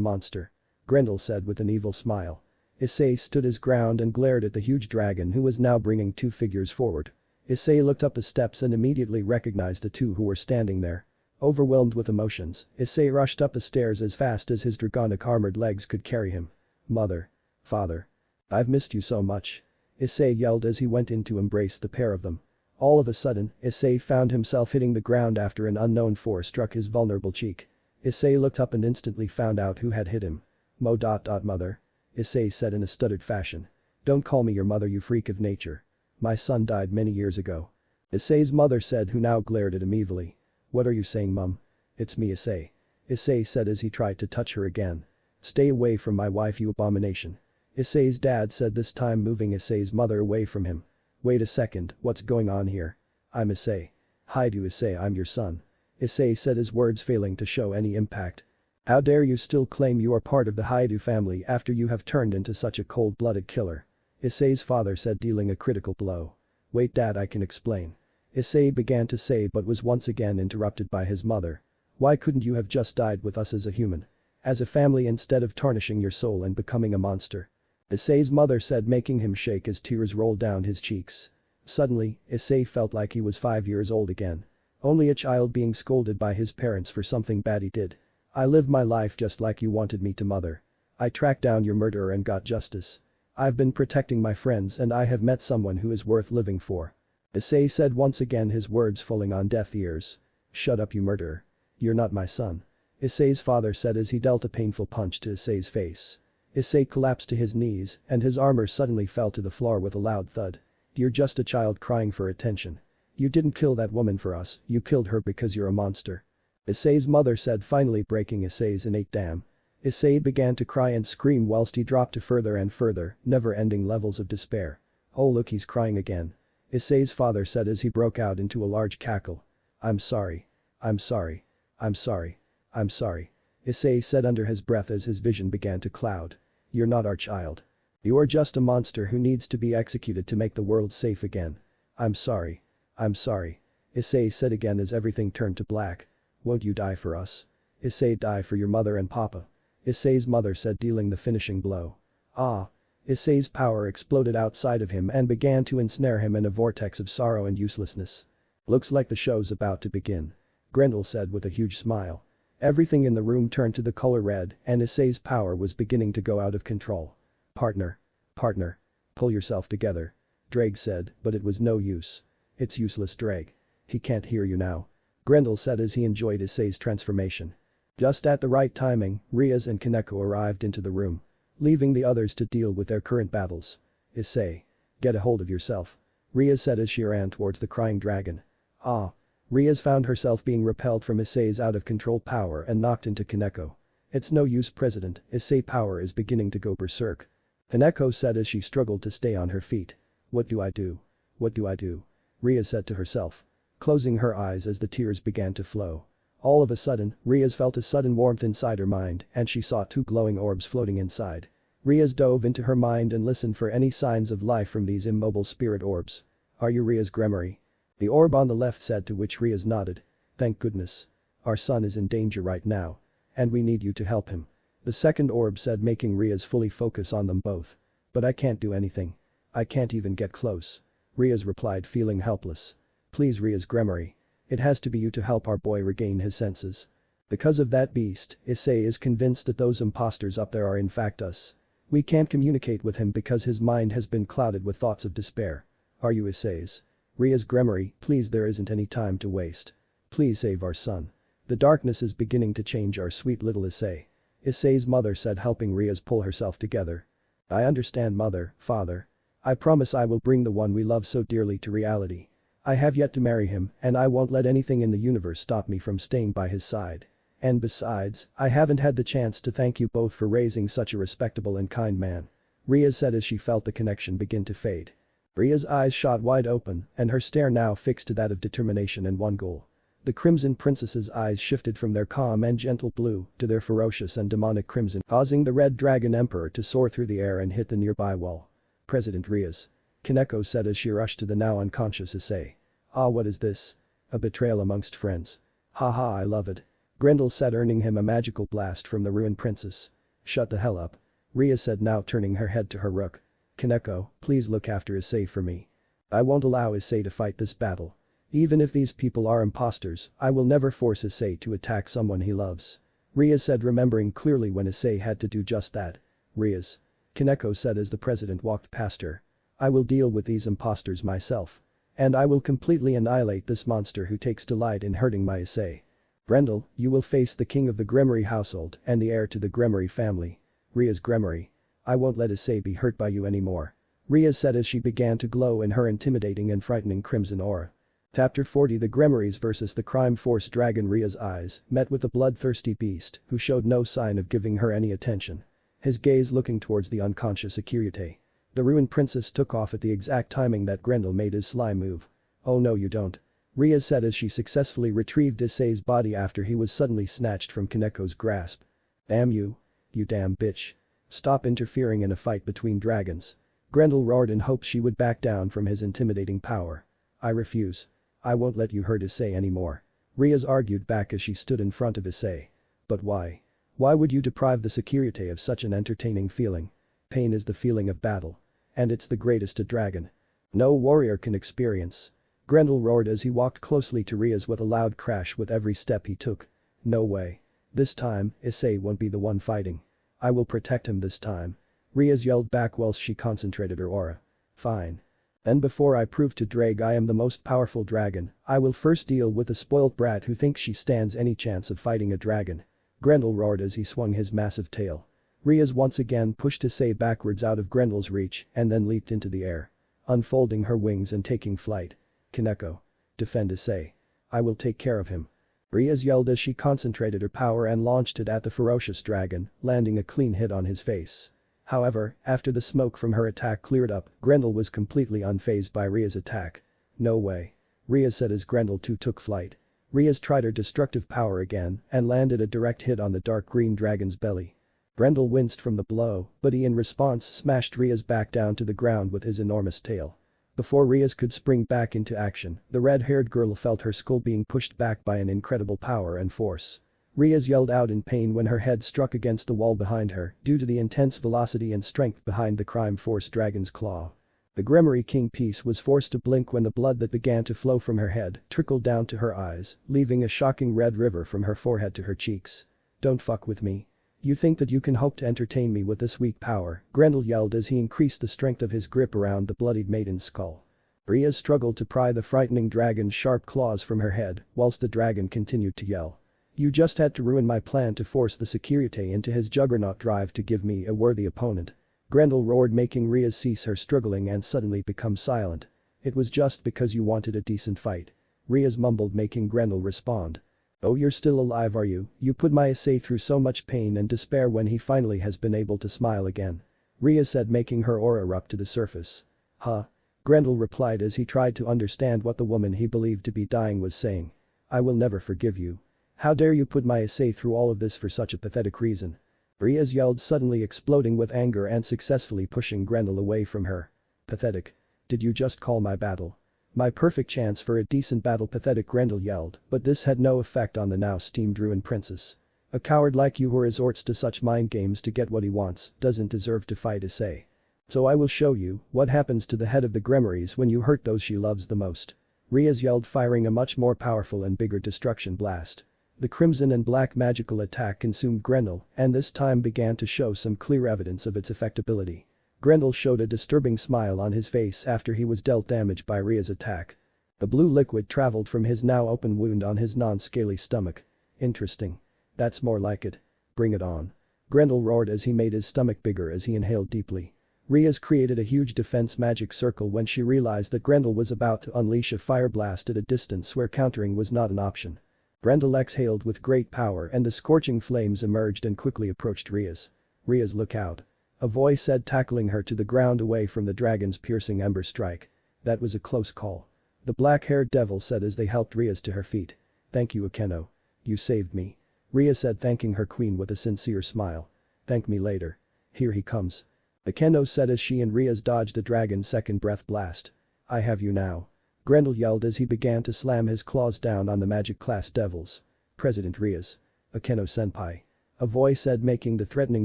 monster. Grendel said with an evil smile. Issei stood his ground and glared at the huge dragon, who was now bringing two figures forward. Issei looked up the steps and immediately recognized the two who were standing there. Overwhelmed with emotions, Issei rushed up the stairs as fast as his dragonic armored legs could carry him. Mother. Father. I've missed you so much. Issei yelled as he went in to embrace the pair of them. All of a sudden, Issei found himself hitting the ground after an unknown force struck his vulnerable cheek. Issei looked up and instantly found out who had hit him. Mother. Issei said in a stuttered fashion. Don't call me your mother, you freak of nature. My son died many years ago. Issei's mother said, who now glared at him evilly. What are you saying, Mum? It's me, Issei. Issei said as he tried to touch her again. Stay away from my wife, you abomination. Issei's dad said, this time moving Issei's mother away from him. Wait a second, what's going on here? I'm Issei. Hi to Issei, I'm your son. Issei said, his words failing to show any impact. How dare you still claim you are part of the Haidu family after you have turned into such a cold-blooded killer? Issei's father said, dealing a critical blow. Wait, Dad, I can explain. Issei began to say but was once again interrupted by his mother. Why couldn't you have just died with us as a human? As a family, instead of tarnishing your soul and becoming a monster? Issei's mother said, making him shake as tears rolled down his cheeks. Suddenly, Issei felt like he was 5 years old again. Only a child being scolded by his parents for something bad he did. I lived my life just like you wanted me to, mother. I tracked down your murderer and got justice. I've been protecting my friends and I have met someone who is worth living for. Issei said, once again, his words falling on deaf ears. Shut up, you murderer. You're not my son. Issei's father said as he dealt a painful punch to Issei's face. Issei collapsed to his knees and his armor suddenly fell to the floor with a loud thud. You're just a child crying for attention. You didn't kill that woman for us, you killed her because you're a monster. Issei's mother said, finally breaking Issei's innate dam. Issei began to cry and scream whilst he dropped to further and further, never-ending levels of despair. Oh look, he's crying again. Issei's father said as he broke out into a large cackle. I'm sorry. I'm sorry. I'm sorry. I'm sorry. Issei said under his breath as his vision began to cloud. You're not our child. You are just a monster who needs to be executed to make the world safe again. I'm sorry. I'm sorry. Issei said again as everything turned to black. Won't you die for us? Issei, die for your mother and papa. Issei's mother said, dealing the finishing blow. Ah. Issei's power exploded outside of him and began to ensnare him in a vortex of sorrow and uselessness. Looks like the show's about to begin. Grendel said with a huge smile. Everything in the room turned to the color red and Issei's power was beginning to go out of control. Partner. Partner. Pull yourself together. Drake said, but it was no use. It's useless, Drake. He can't hear you now. Grendel said as he enjoyed Issei's transformation. Just at the right timing, Rias and Kaneko arrived into the room. Leaving the others to deal with their current battles. Issei. Get a hold of yourself. Rias said as she ran towards the crying dragon. Ah. Rias found herself being repelled from Issei's out-of-control power and knocked into Kaneko. It's no use, President, Issei power is beginning to go berserk. Kaneko said as she struggled to stay on her feet. What do I do? What do I do? Rias said to herself. Closing her eyes as the tears began to flow. All of a sudden, Rias felt a sudden warmth inside her mind and she saw 2 glowing orbs floating inside. Rias dove into her mind and listened for any signs of life from these immobile spirit orbs. Are you Rias Gremory? The orb on the left said, to which Rias nodded. Thank goodness. Our son is in danger right now. And we need you to help him. The second orb said, making Rias fully focus on them both. But I can't do anything. I can't even get close. Rias replied, feeling helpless. Please, Rias Gremory. It has to be you to help our boy regain his senses. Because of that beast, Issei is convinced that those imposters up there are in fact us. We can't communicate with him because his mind has been clouded with thoughts of despair. Are you Issei's? Rias Gremory, please, there isn't any time to waste. Please save our son. The darkness is beginning to change our sweet little Issei. Issei's mother said, helping Rias pull herself together. I understand, mother, father. I promise I will bring the one we love so dearly to reality. I have yet to marry him and I won't let anything in the universe stop me from staying by his side. And besides, I haven't had the chance to thank you both for raising such a respectable and kind man. Rias said as she felt the connection begin to fade. Ria's eyes shot wide open and her stare now fixed to that of determination and one goal. The Crimson Princess's eyes shifted from their calm and gentle blue to their ferocious and demonic crimson, causing the Red Dragon Emperor to soar through the air and hit the nearby wall. President Rias. Kaneko said as she rushed to the now unconscious Issei. Ah, what is this? A betrayal amongst friends. Haha, I love it. Grendel said, earning him a magical blast from the ruined princess. Shut the hell up. Rias said, now turning her head to her rook. Kaneko, please look after Issei for me. I won't allow Issei to fight this battle. Even if these people are imposters, I will never force Issei to attack someone he loves. Rias said, remembering clearly when Issei had to do just that. Rias. Kaneko said as the president walked past her. I will deal with these imposters myself. And I will completely annihilate this monster who takes delight in hurting my Issei. Grendel, you will face the king of the Gremory household and the heir to the Gremory family. Rias Gremory. I won't let Issei be hurt by you anymore. Ria said as she began to glow in her intimidating and frightening crimson aura. Chapter 40 The Gremmaries vs the Crime Force Dragon. Ria's eyes met with the bloodthirsty beast who showed no sign of giving her any attention. His gaze looking towards the unconscious Akirite. The ruined princess took off at the exact timing that Grendel made his sly move. Oh no you don't. Ria said as she successfully retrieved Issei's body after he was suddenly snatched from Kaneko's grasp. Damn you. You damn bitch. Stop interfering in a fight between dragons. Grendel roared in hopes she would back down from his intimidating power. I refuse. I won't let you hurt Issei anymore. Ria's argued back as she stood in front of Issei. But why? Why would you deprive the Sekirite of such an entertaining feeling? Pain is the feeling of battle. And it's the greatest a dragon. No warrior can experience. Grendel roared as he walked closely to Ria's with a loud crash with every step he took. No way. This time, Issei won't be the one fighting. I will protect him this time. Ria's yelled back whilst she concentrated her aura. Fine. Then before I prove to Drake I am the most powerful dragon, I will first deal with the spoilt brat who thinks she stands any chance of fighting a dragon. Grendel roared as he swung his massive tail. Ria's once again pushed Issei backwards out of Grendel's reach and then leaped into the air. Unfolding her wings and taking flight. Kaneko. Defend Issei. I will take care of him. Ria's yelled as she concentrated her power and launched it at the ferocious dragon, landing a clean hit on his face. However, after the smoke from her attack cleared up, Grendel was completely unfazed by Ria's attack. No way. Ria said as Grendel too took flight. Ria's tried her destructive power again and landed a direct hit on the dark green dragon's belly. Grendel winced from the blow, but he in response smashed Ria's back down to the ground with his enormous tail. Before Ria's could spring back into action, the red-haired girl felt her skull being pushed back by an incredible power and force. Ria's yelled out in pain when her head struck against the wall behind her due to the intense velocity and strength behind the Crime Force dragon's claw. The Gremmery King piece was forced to blink when the blood that began to flow from her head trickled down to her eyes, leaving a shocking red river from her forehead to her cheeks. Don't fuck with me. You think that you can hope to entertain me with this weak power? Grendel yelled as he increased the strength of his grip around the bloodied maiden's skull. Ria struggled to pry the frightening dragon's sharp claws from her head whilst the dragon continued to yell. You just had to ruin my plan to force the Sekirite into his juggernaut drive to give me a worthy opponent. Grendel roared, making Ria cease her struggling and suddenly become silent. It was just because you wanted a decent fight. Ria's mumbled, making Grendel respond. Oh, you're still alive are you? You put my Issei through so much pain and despair when he finally has been able to smile again. Ria said, making her aura erupt to the surface. Huh? Grendel replied as he tried to understand what the woman he believed to be dying was saying. I will never forgive you. How dare you put my Issei through all of this for such a pathetic reason? Ria's yelled, suddenly exploding with anger and successfully pushing Grendel away from her. Pathetic. Did you just call my battle? My perfect chance for a decent battle, pathetic, Grendel yelled, but this had no effect on the now steamed ruined princess. A coward like you who resorts to such mind games to get what he wants doesn't deserve to fight Issei. So I will show you what happens to the head of the Gremmaries when you hurt those she loves the most. Ria's yelled, firing a much more powerful and bigger destruction blast. The crimson and black magical attack consumed Grendel and this time began to show some clear evidence of its effectability. Grendel showed a disturbing smile on his face after he was dealt damage by Ria's attack. The blue liquid traveled from his now open wound on his non-scaly stomach. Interesting. That's more like it. Bring it on. Grendel roared as he made his stomach bigger as he inhaled deeply. Ria's created a huge defense magic circle when she realized that Grendel was about to unleash a fire blast at a distance where countering was not an option. Grendel exhaled with great power and the scorching flames emerged and quickly approached Ria's. Ria's, look out. A voice said, tackling her to the ground away from the dragon's piercing ember strike. That was a close call. The black-haired devil said as they helped Ria's to her feet. Thank you, Akeno. You saved me. Ria said, thanking her queen with a sincere smile. Thank me later. Here he comes. Akeno said as she and Ria's dodged the dragon's second breath blast. I have you now. Grendel yelled as he began to slam his claws down on the magic-class devils. President Ria's. Akeno-senpai. A voice said, making the threatening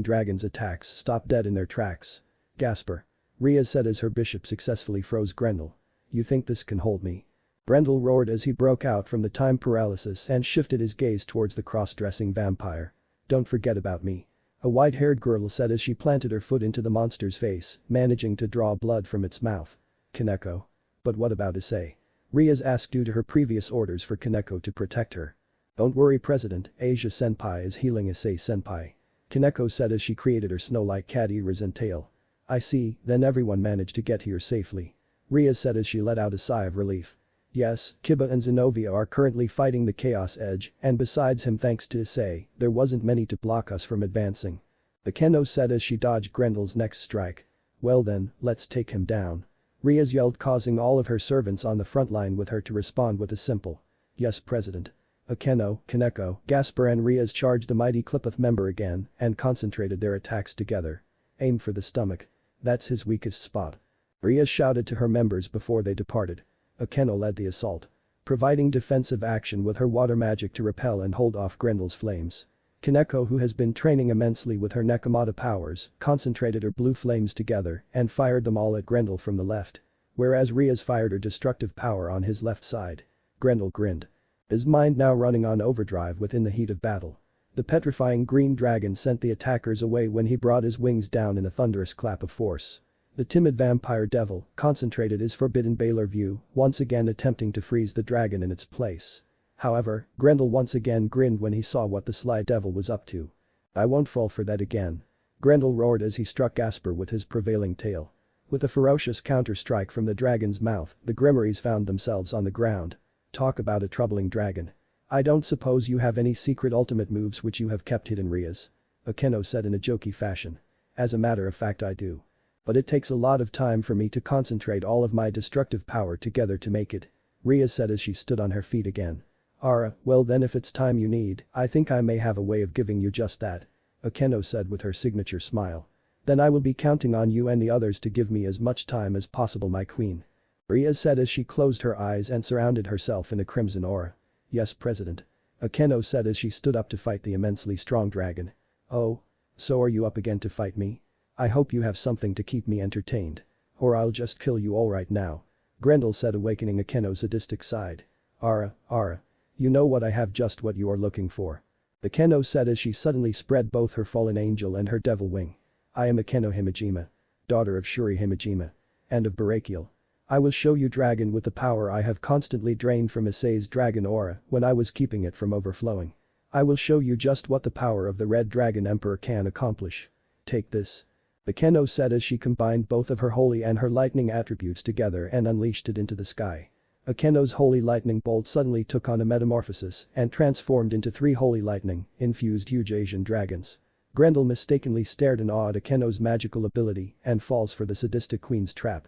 dragon's attacks stop dead in their tracks. Gasper. Ria said as her bishop successfully froze Grendel. You think this can hold me? Grendel roared as he broke out from the time paralysis and shifted his gaze towards the cross-dressing vampire. Don't forget about me. A white-haired girl said as she planted her foot into the monster's face, managing to draw blood from its mouth. Kaneko. But what about Issei? Ria's asked due to her previous orders for Kaneko to protect her. Don't worry, President, Asia-senpai is healing Issei-senpai. Kaneko said as she created her snow-like cat ears and tail. I see, then everyone managed to get here safely. Ria said as she let out a sigh of relief. Yes, Kiba and Zenobia are currently fighting the Chaos Edge, and besides him thanks to Issei, there wasn't many to block us from advancing. Akeno said as she dodged Grendel's next strike. Well then, let's take him down. Riaz yelled, causing all of her servants on the front line with her to respond with a simple, yes President. Akeno, Kaneko, Gasper and Riaz charged the mighty Clipeth member again and concentrated their attacks together. Aim for the stomach. That's his weakest spot. Riaz shouted to her members before they departed. Akeno led the assault, providing defensive action with her water magic to repel and hold off Grendel's flames. Kaneko, who has been training immensely with her Nekomata powers, concentrated her blue flames together and fired them all at Grendel from the left. Whereas Riaz fired her destructive power on his left side. Grendel grinned, his mind now running on overdrive within the heat of battle. The petrifying green dragon sent the attackers away when he brought his wings down in a thunderous clap of force. The timid vampire devil concentrated his forbidden Baylor view, once again attempting to freeze the dragon in its place. However, Grendel once again grinned when he saw what the sly devil was up to. I won't fall for that again. Grendel roared as he struck Gasper with his prevailing tail. With a ferocious counter-strike from the dragon's mouth, the Grimoires found themselves on the ground. Talk about a troubling dragon. I don't suppose you have any secret ultimate moves which you have kept hidden, Riaz. Akeno said in a jokey fashion. As a matter of fact I do. But it takes a lot of time for me to concentrate all of my destructive power together to make it. Riaz said as she stood on her feet again. Well then if it's time you need, I think I may have a way of giving you just that. Akeno said with her signature smile. Then I will be counting on you and the others to give me as much time as possible, my queen. Riaz said as she closed her eyes and surrounded herself in a crimson aura. Yes, President. Akeno said as she stood up to fight the immensely strong dragon. Oh? So are you up again to fight me? I hope you have something to keep me entertained. Or I'll just kill you all right now. Grendel said, awakening Akeno's sadistic side. You know what, I have just what you are looking for. Akeno said as she suddenly spread both her fallen angel and her devil wing. I am Akeno Himejima, daughter of Shuri Himejima. And of Barakiel. I will show you, dragon, with the power I have constantly drained from Issei's dragon aura when I was keeping it from overflowing. I will show you just what the power of the Red Dragon Emperor can accomplish. Take this. Akeno said as she combined both of her holy and her lightning attributes together and unleashed it into the sky. Akeno's holy lightning bolt suddenly took on a metamorphosis and transformed into 3 holy lightning, infused huge Asian dragons. Grendel mistakenly stared in awe at Akeno's magical ability and falls for the sadistic queen's trap.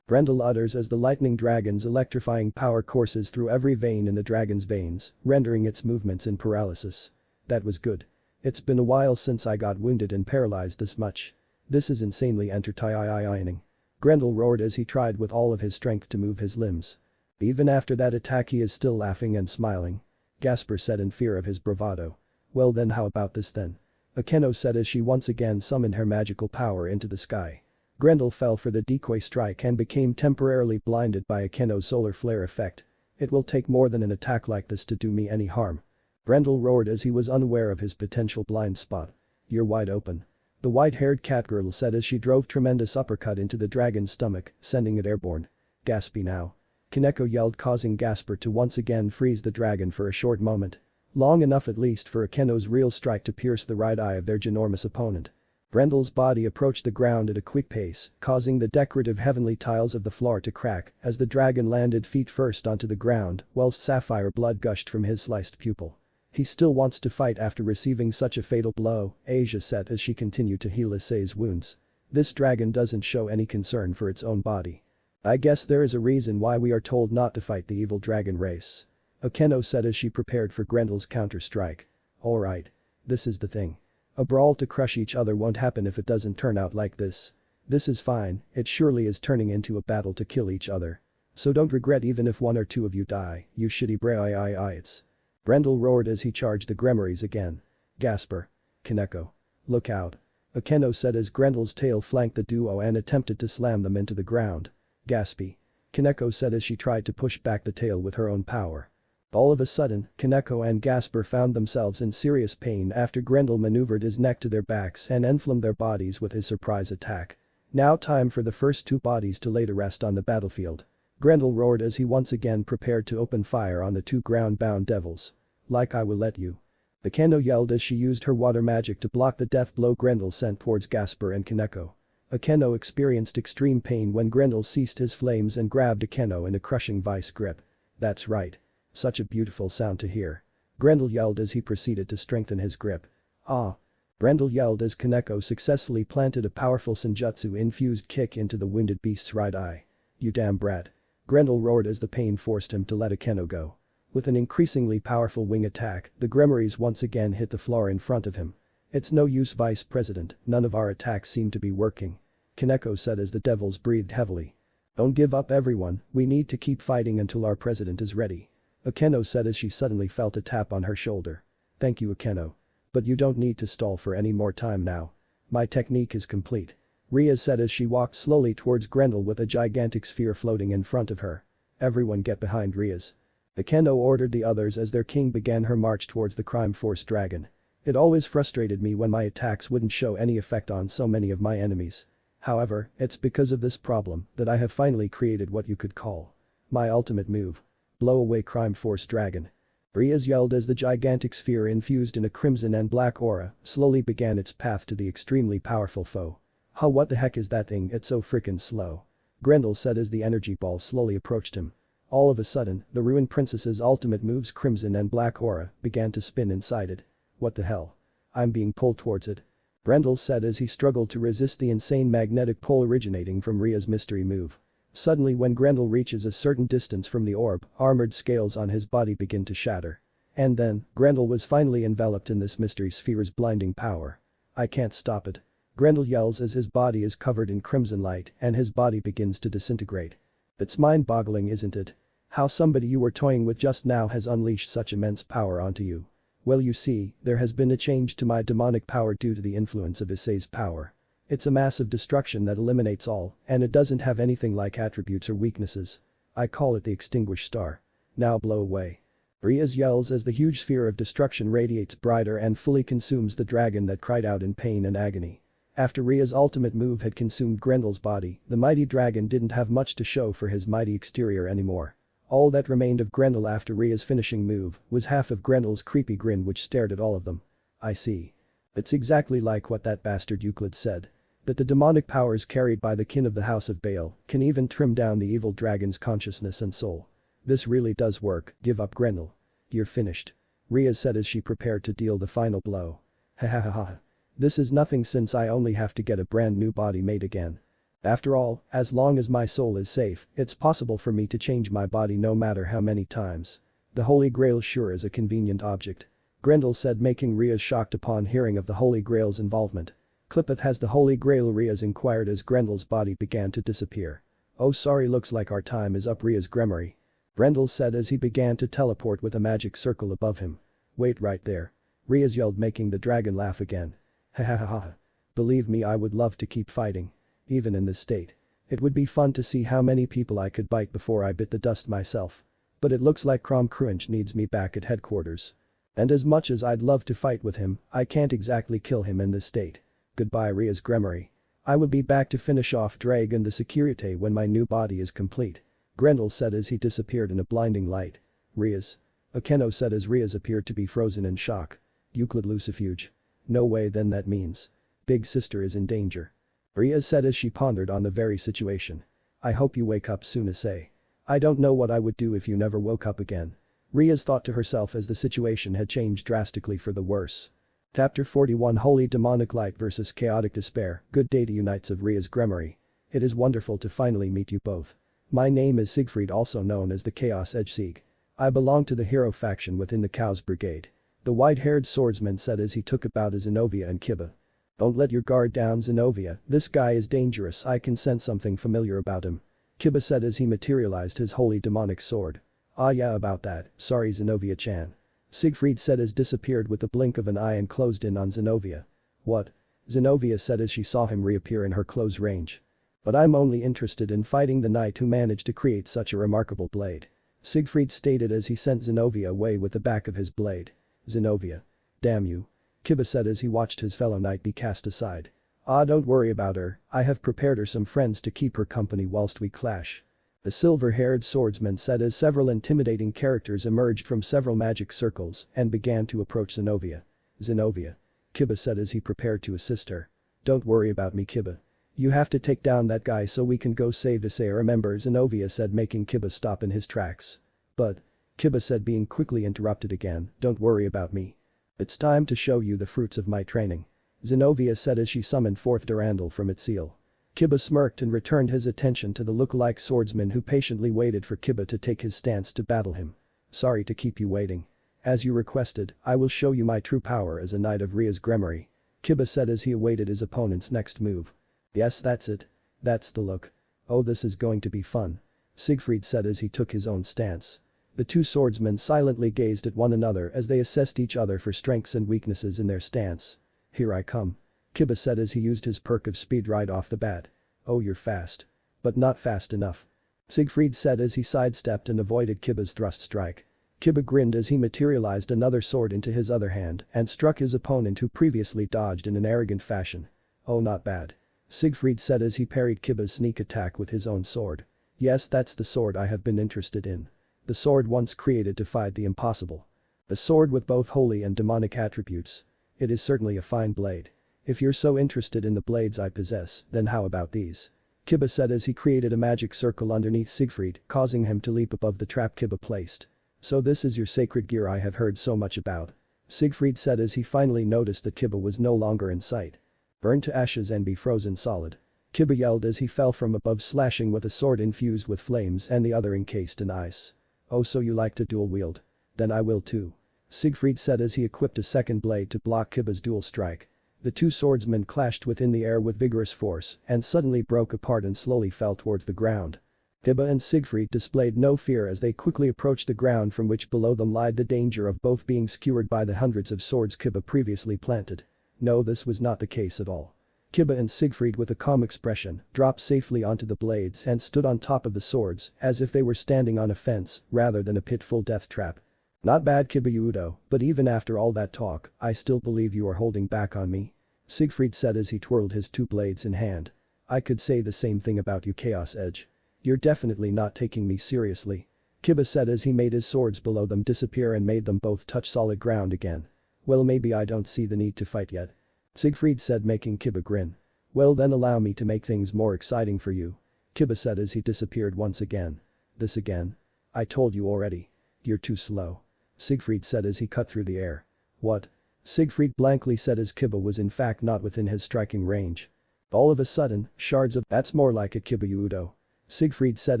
Grendel utters as the lightning dragon's electrifying power courses through every vein in the dragon's veins, rendering its movements in paralysis. That was good. It's been a while since I got wounded and paralyzed this much. This is insanely entertaining. Grendel roared as he tried with all of his strength to move his limbs. Even after that attack he is still laughing and smiling. Gasper said in fear of his bravado. Well then, how about this then? Akeno said as she once again summoned her magical power into the sky. Grendel fell for the decoy strike and became temporarily blinded by Akeno's solar flare effect. It will take more than an attack like this to do me any harm. Grendel roared as he was unaware of his potential blind spot. You're wide open. The white-haired catgirl said as she drove tremendous uppercut into the dragon's stomach, sending it airborne. Gaspy now. Kaneko yelled, causing Gasper to once again freeze the dragon for a short moment. Long enough at least for Akeno's real strike to pierce the right eye of their ginormous opponent. Grendel's body approached the ground at a quick pace, causing the decorative heavenly tiles of the floor to crack as the dragon landed feet first onto the ground whilst sapphire blood gushed from his sliced pupil. He still wants to fight after receiving such a fatal blow, Asia said as she continued to heal Issei's wounds. This dragon doesn't show any concern for its own body. I guess there is a reason why we are told not to fight the evil dragon race. Akeno said as she prepared for Grendel's counter-strike. Alright. This is the thing. A brawl to crush each other won't happen if it doesn't turn out like this. This is fine, it surely is turning into a battle to kill each other. So don't regret even if 1 or 2 of you die, you shitty braiites. Grendel roared as he charged the Grimoires again. Gasper. Kaneko. Look out. Akeno said as Grendel's tail flanked the duo and attempted to slam them into the ground. Gaspy. Kaneko said as she tried to push back the tail with her own power. All of a sudden, Kaneko and Gasper found themselves in serious pain after Grendel maneuvered his neck to their backs and enflammed their bodies with his surprise attack. Now time for the first 2 bodies to lay to rest on the battlefield. Grendel roared as he once again prepared to open fire on the 2 ground-bound devils. Like I will let you. Akeno yelled as she used her water magic to block the death blow Grendel sent towards Gasper and Kaneko. Akeno experienced extreme pain when Grendel ceased his flames and grabbed Akeno in a crushing vice grip. That's right. Such a beautiful sound to hear. Grendel yelled as he proceeded to strengthen his grip. Ah. Grendel yelled as Kaneko successfully planted a powerful senjutsu-infused kick into the winded beast's right eye. You damn brat. Grendel roared as the pain forced him to let Akeno go. With an increasingly powerful wing attack, the Gremmeries once again hit the floor in front of him. It's no use, Vice President, none of our attacks seem to be working. Kaneko said as the devils breathed heavily. Don't give up, everyone, we need to keep fighting until our president is ready. Akeno said as she suddenly felt a tap on her shoulder. Thank you, Akeno. But you don't need to stall for any more time now. My technique is complete. Ria said as she walked slowly towards Grendel with a gigantic sphere floating in front of her. Everyone get behind Ria's. Akeno ordered the others as their king began her march towards the Crime Force dragon. It always frustrated me when my attacks wouldn't show any effect on so many of my enemies. However, it's because of this problem that I have finally created what you could call my ultimate move. Blow away Crime Force dragon. Riaz yelled as the gigantic sphere infused in a crimson and black aura slowly began its path to the extremely powerful foe. Huh, what the heck is that thing, it's so frickin' slow. Grendel said as the energy ball slowly approached him. All of a sudden, the Ruined Princess's ultimate move's crimson and black aura began to spin inside it. What the hell? I'm being pulled towards it. Grendel said as he struggled to resist the insane magnetic pull originating from Ria's mystery move. Suddenly, when Grendel reaches a certain distance from the orb, armored scales on his body begin to shatter. And then, Grendel was finally enveloped in this mystery sphere's blinding power. I can't stop it. Grendel yells as his body is covered in crimson light and his body begins to disintegrate. It's mind-boggling, isn't it? How somebody you were toying with just now has unleashed such immense power onto you. Well, you see, there has been a change to my demonic power due to the influence of Issei's power. It's a massive destruction that eliminates all, and it doesn't have anything like attributes or weaknesses. I call it the Extinguished Star. Now blow away. Riaz yells as the huge sphere of destruction radiates brighter and fully consumes the dragon that cried out in pain and agony. After Ria's ultimate move had consumed Grendel's body, the mighty dragon didn't have much to show for his mighty exterior anymore. All that remained of Grendel after Ria's finishing move was half of Grendel's creepy grin which stared at all of them. I see. It's exactly like what that bastard Euclid said. That the demonic powers carried by the kin of the House of Baal can even trim down the evil dragon's consciousness and soul. This really does work, give up Grendel. You're finished. Ria said as she prepared to deal the final blow. Ha ha ha ha. This is nothing since I only have to get a brand new body made again. After all, as long as my soul is safe, it's possible for me to change my body no matter how many times. The Holy Grail sure is a convenient object. Grendel said, making Ria shocked upon hearing of the Holy Grail's involvement. Clippeth has the Holy Grail, Riaz inquired as Grendel's body began to disappear. Oh sorry, looks like our time is up, Riaz Gremmery. Grendel said as he began to teleport with a magic circle above him. Wait right there. Riaz yelled, making the dragon laugh again. Ha ha ha ha. Believe me, I would love to keep fighting. Even in this state. It would be fun to see how many people I could bite before I bit the dust myself. But it looks like Crom Crunch needs me back at headquarters. And as much as I'd love to fight with him, I can't exactly kill him in this state. Goodbye, Riaz Gremmery. I will be back to finish off Dragon the Securite when my new body is complete. Grendel said as he disappeared in a blinding light. Riaz. Akeno said as Riaz appeared to be frozen in shock. Euclid Lucifuge. No way, then that means Big Sister is in danger. Riaz said as she pondered on the very situation. I hope you wake up soon, Issei. I don't know what I would do if you never woke up again. Riaz thought to herself as the situation had changed drastically for the worse. Chapter 41 Holy Demonic Light vs Chaotic Despair. Good day to you, Knights of Riaz Gremmery. It is wonderful to finally meet you both. My name is Siegfried, also known as the Chaos Edge Sieg. I belong to the hero faction within the Chaos Brigade. The white-haired swordsman said as he took about Zenobia and Kiba. Don't let your guard down, Zenobia, this guy is dangerous, I can sense something familiar about him. Kiba said as he materialized his holy demonic sword. Ah yeah, about that, sorry Zenobia-chan. Siegfried said as disappeared with the blink of an eye and closed in on Zenobia. What? Zenobia said as she saw him reappear in her close range. But I'm only interested in fighting the knight who managed to create such a remarkable blade. Siegfried stated as he sent Zenobia away with the back of his blade. Zenobia. Damn you. Kiba said as he watched his fellow knight be cast aside. Ah, don't worry about her, I have prepared her some friends to keep her company whilst we clash. The silver-haired swordsman said as several intimidating characters emerged from several magic circles and began to approach Zenobia. Zenobia. Kiba said as he prepared to assist her. Don't worry about me, Kiba. You have to take down that guy so we can go save Issei. Remember, Zenobia said, making Kiba stop in his tracks. But. Kiba said, being quickly interrupted again, don't worry about me. It's time to show you the fruits of my training. Zenobia said as she summoned forth Durandal from its seal. Kiba smirked and returned his attention to the look-alike swordsman who patiently waited for Kiba to take his stance to battle him. Sorry to keep you waiting. As you requested, I will show you my true power as a knight of Ria's Gremory. Kiba said as he awaited his opponent's next move. Yes, that's it. That's the look. Oh, this is going to be fun. Siegfried said as he took his own stance. The two swordsmen silently gazed at one another as they assessed each other for strengths and weaknesses in their stance. Here I come. Kiba said as he used his perk of speed right off the bat. Oh, you're fast. But not fast enough. Siegfried said as he sidestepped and avoided Kiba's thrust strike. Kiba grinned as he materialized another sword into his other hand and struck his opponent who previously dodged in an arrogant fashion. Oh, not bad. Siegfried said as he parried Kiba's sneak attack with his own sword. Yes, that's the sword I have been interested in. The sword once created to fight the impossible. A sword with both holy and demonic attributes. It is certainly a fine blade. If you're so interested in the blades I possess, then how about these? Kiba said as he created a magic circle underneath Siegfried, causing him to leap above the trap Kiba placed. So this is your sacred gear I have heard so much about. Siegfried said as he finally noticed that Kiba was no longer in sight. Burn to ashes and be frozen solid. Kiba yelled as he fell from above, slashing with a sword infused with flames and the other encased in ice. Oh, so you like to dual wield? Then I will too. Siegfried said as he equipped a second blade to block Kiba's dual strike. The two swordsmen clashed within the air with vigorous force and suddenly broke apart and slowly fell towards the ground. Kiba and Siegfried displayed no fear as they quickly approached the ground from which below them lied the danger of both being skewered by the hundreds of swords Kiba previously planted. No, this was not the case at all. Kiba and Siegfried with a calm expression dropped safely onto the blades and stood on top of the swords as if they were standing on a fence rather than a pitful death trap. Not bad, Kiba-Udo, but even after all that talk, I still believe you are holding back on me. Siegfried said as he twirled his two blades in hand. I could say the same thing about you, Chaos Edge. You're definitely not taking me seriously. Kiba said as he made his swords below them disappear and made them both touch solid ground again. Well, maybe I don't see the need to fight yet. Siegfried said, making Kiba grin. Well, then allow me to make things more exciting for you. Kiba said as he disappeared once again. This again? I told you already. You're too slow. Siegfried said as he cut through the air. What? Siegfried blankly said as Kiba was in fact not within his striking range. All of a sudden, shards of that's more like a Kiba-Udo. Siegfried said